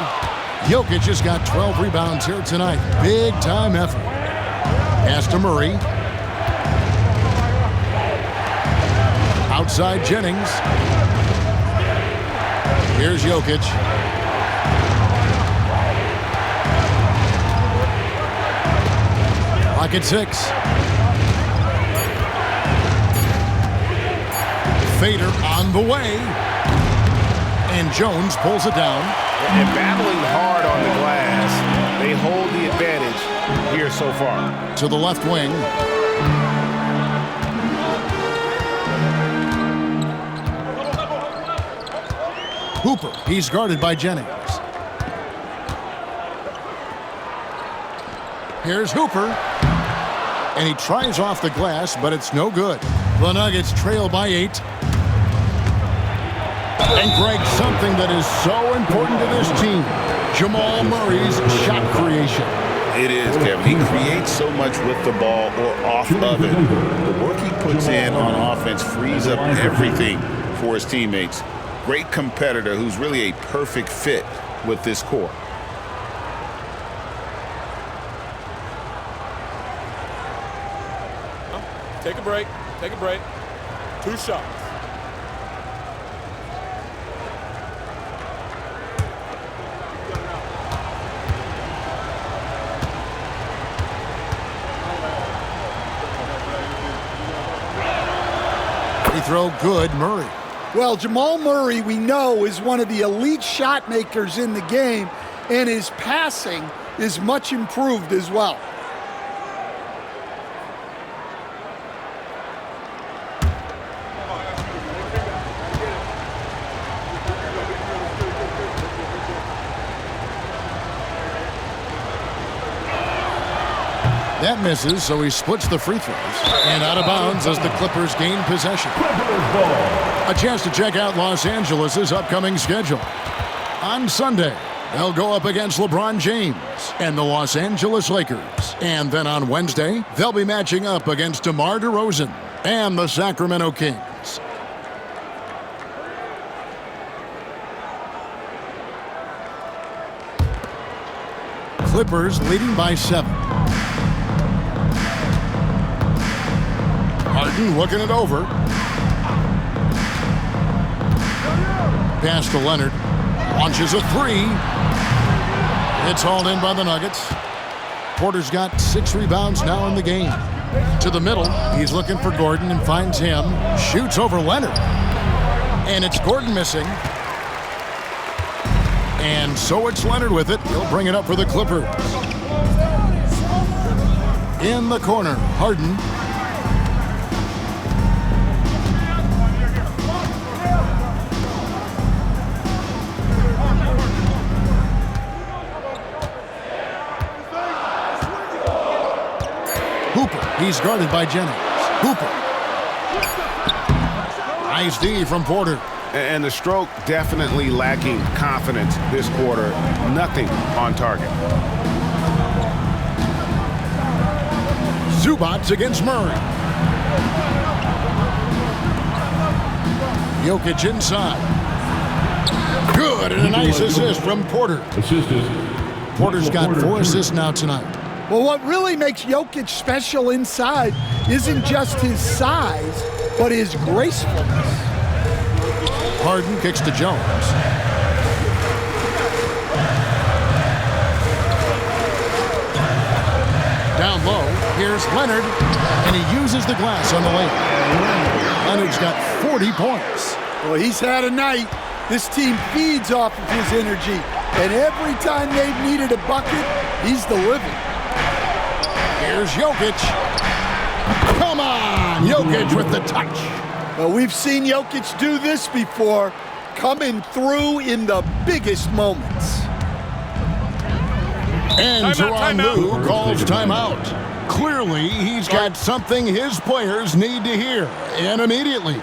Jokic has got 12 rebounds here tonight. Big time effort. Pass to Murray. Outside Jennings. Here's Jokic. Clock at 6. Fader on the way. And Jones pulls it down. And battling hard on the glass, they hold the advantage here so far. To the left wing. Hooper, he's guarded by Jennings. Here's Hooper. And he tries off the glass, but it's no good. The Nuggets trail by 8. And Greg, something that is so important to this team, Jamal Murray's shot creation. It is, Kevin. He creates so much with the ball or off of it. The work he puts in on offense frees up everything for his teammates. Great competitor who's really a perfect fit with this core. Take a break. Take a break. 2 shots. Free throw good, Murray. Well, Jamal Murray, we know, is one of the elite shot makers in the game, and his passing is much improved as well. That misses, so he splits the free throws. And out of bounds as the Clippers gain possession. A chance to check out Los Angeles' upcoming schedule. On Sunday, they'll go up against LeBron James and the Los Angeles Lakers. And then on Wednesday, they'll be matching up against DeMar DeRozan and the Sacramento Kings. Clippers leading by 7. Harden looking it over. Pass to Leonard. Launches a 3. It's hauled in by the Nuggets. Porter's got 6 rebounds now in the game. To the middle. He's looking for Gordon and finds him. Shoots over Leonard. And it's Gordon missing. And so it's Leonard with it. He'll bring it up for the Clippers. In the corner, Harden. Hooper, he's guarded by Jennings. Hooper. Nice D from Porter. And the stroke definitely lacking confidence this quarter. Nothing on target. Zubats against Murray. Jokic inside. Good, and a nice assist from Porter. Porter's got 4 assists now tonight. Well, what really makes Jokic special inside isn't just his size, but his gracefulness. Harden kicks to Jones. Down low, here's Leonard, and he uses the glass on the layup. Leonard's got 40 points. Well, he's had a night. This team feeds off of his energy, and every time they've needed a bucket, he's delivering. Here's Jokic. Come on, Jokic with the touch. Well, we've seen Jokic do this before, coming through in the biggest moments. And Tyronn Lue calls timeout. Clearly, he's got something his players need to hear, and immediately.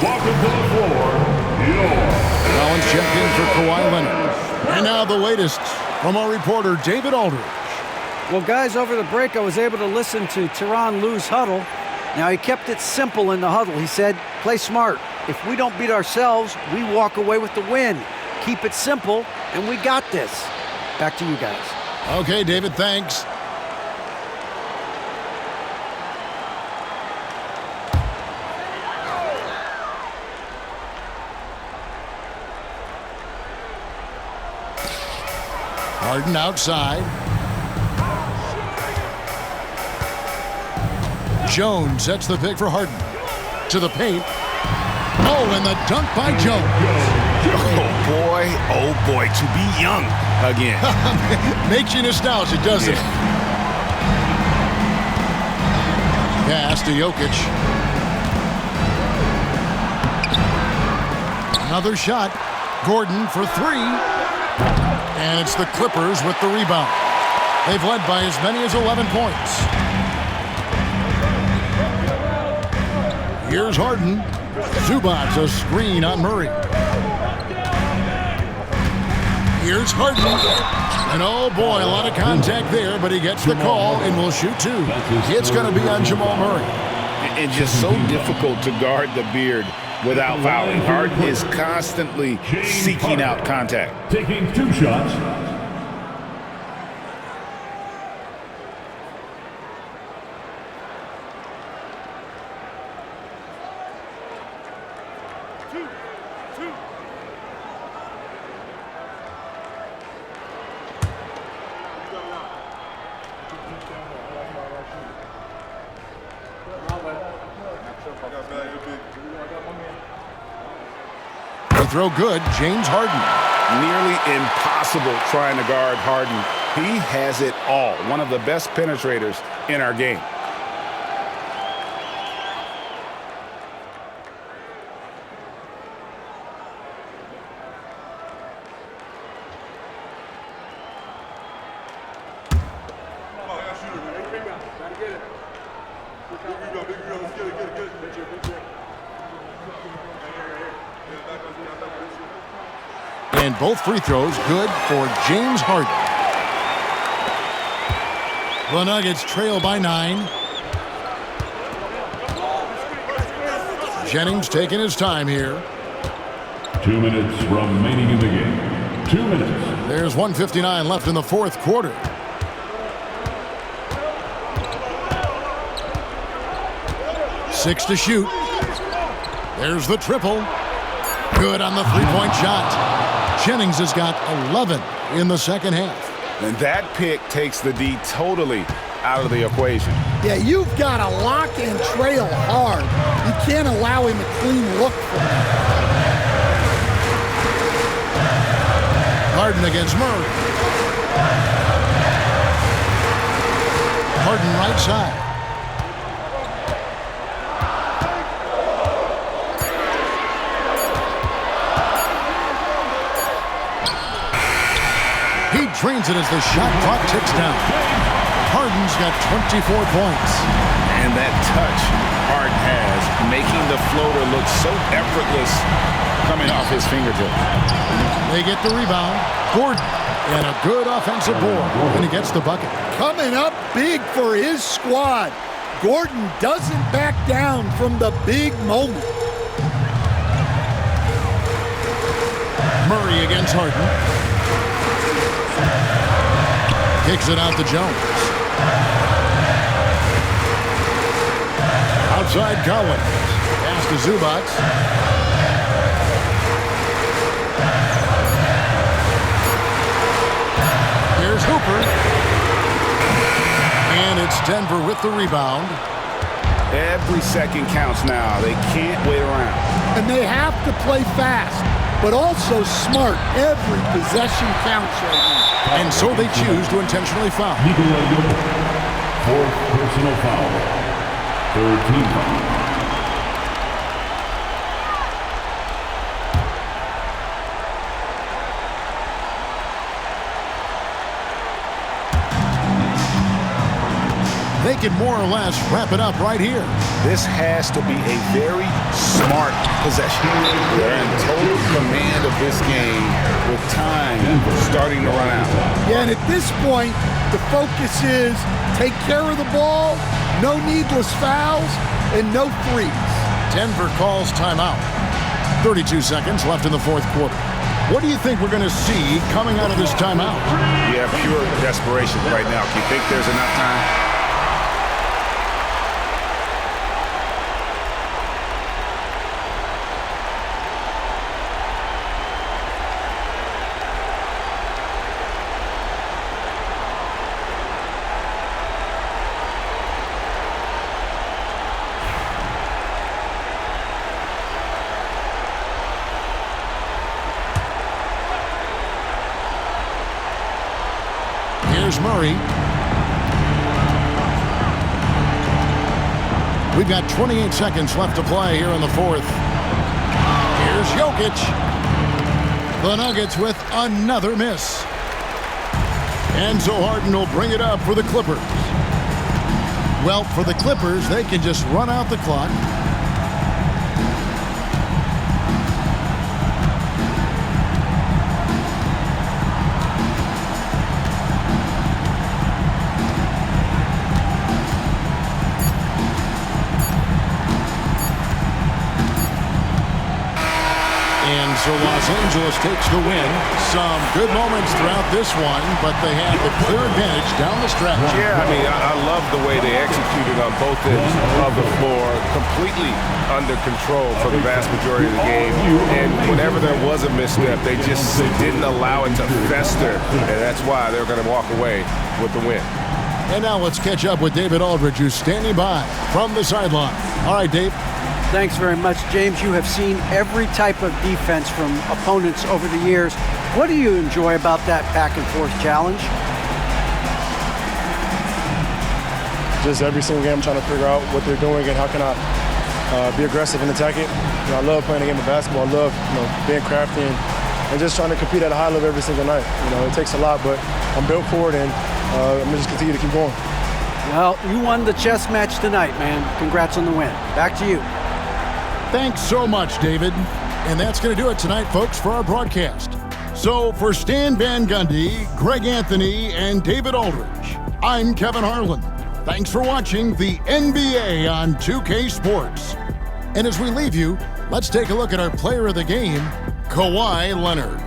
Welcome to the floor, Collins checked in for Kawhi Leonard. And now the latest from our reporter, David Aldridge. Well, guys, over the break, I was able to listen to Tyronn Lue's huddle. Now, he kept it simple in the huddle. He said, play smart. If we don't beat ourselves, we walk away with the win. Keep it simple, and we got this. Back to you guys. Okay, David, thanks. Harden outside. Jones sets the pick for Harden. To the paint. Oh, and the dunk by Jones. Oh boy, to be young again. Makes you nostalgic, doesn't it? Pass to Jokic. Another shot. Gordon for 3. And it's the Clippers with the rebound. They've led by as many as 11 points. Here's Harden. Zubac, a screen on Murray. Here's Harden. And oh boy, a lot of contact there, but he gets the call and will shoot two. It's going to be on Jamal Murray. And just so difficult to guard the beard without fouling. Harden is constantly seeking out contact. Taking 2 shots. Throw good, James Harden. Nearly impossible trying to guard Harden. He has it all. One of the best penetrators in our game. And both free throws good for James Harden. The Nuggets trail by 9. Jennings taking his time here. 2 minutes remaining in the game. 2 minutes. There's 1:59 left in the fourth quarter. Six to shoot. There's the triple. Good on the three-point shot. Jennings has got 11 in the second half. And that pick takes the D totally out of the equation. Yeah, you've got to lock and trail hard. You can't allow him a clean look for him. Harden against Murray. Harden right side. He drains it as the shot clock ticks down. Harden's got 24 points. And that touch Harden has, making the floater look so effortless coming off his fingertips. They get the rebound. Gordon, and a good offensive board, and he gets the bucket. Coming up big for his squad. Gordon doesn't back down from the big moment. Murray against Harden. Kicks it out to Jones. Outside Collins. Pass to Zubac. Here's Hooper. And it's Denver with the rebound. Every second counts now. They can't wait around. And they have to play fast, but also smart. Every possession counts right now. And so they choose to intentionally foul. Nikola Jokic. 4th personal foul. 3rd team foul. They can more or less wrap it up right here. This has to be a very smart possession. They're in total command of this game with time starting to run out. Yeah, and at this point, the focus is take care of the ball, no needless fouls, and no threes. Denver calls timeout. 32 seconds left in the fourth quarter. What do you think we're going to see coming out of this timeout? Yeah, pure desperation right now. Do you think there's enough time? Here's Murray. We've got 28 seconds left to play here in the fourth. Here's Jokic. The Nuggets with another miss. Enzo Harden will bring it up for the Clippers. Well, for the Clippers, they can just run out the clock. So Los Angeles takes the win. Some good moments throughout this one, but they had the clear advantage down the stretch. Yeah, I mean, I love the way they executed on both ends of the floor, completely under control for the vast majority of the game. And whenever there was a misstep, they just didn't allow it to fester, and that's why they're going to walk away with the win. And now let's catch up with David Aldridge, who's standing by from the sideline. All right, Dave. Thanks very much, James. You have seen every type of defense from opponents over the years. What do you enjoy about that back-and-forth challenge? Just every single game I'm trying to figure out what they're doing and how can I be aggressive and attack it. You know, I love playing the game of basketball. I love being crafty and just trying to compete at a high level every single night. You know, it takes a lot, but I'm built for it, and I'm going to just continue to keep going. Well, you won the chess match tonight, man. Congrats on the win. Back to you. Thanks so much, David. And that's going to do it tonight, folks, for our broadcast. So for Stan Van Gundy, Greg Anthony, and David Aldridge, I'm Kevin Harlan. Thanks for watching the NBA on 2K Sports. And as we leave you, let's take a look at our player of the game, Kawhi Leonard.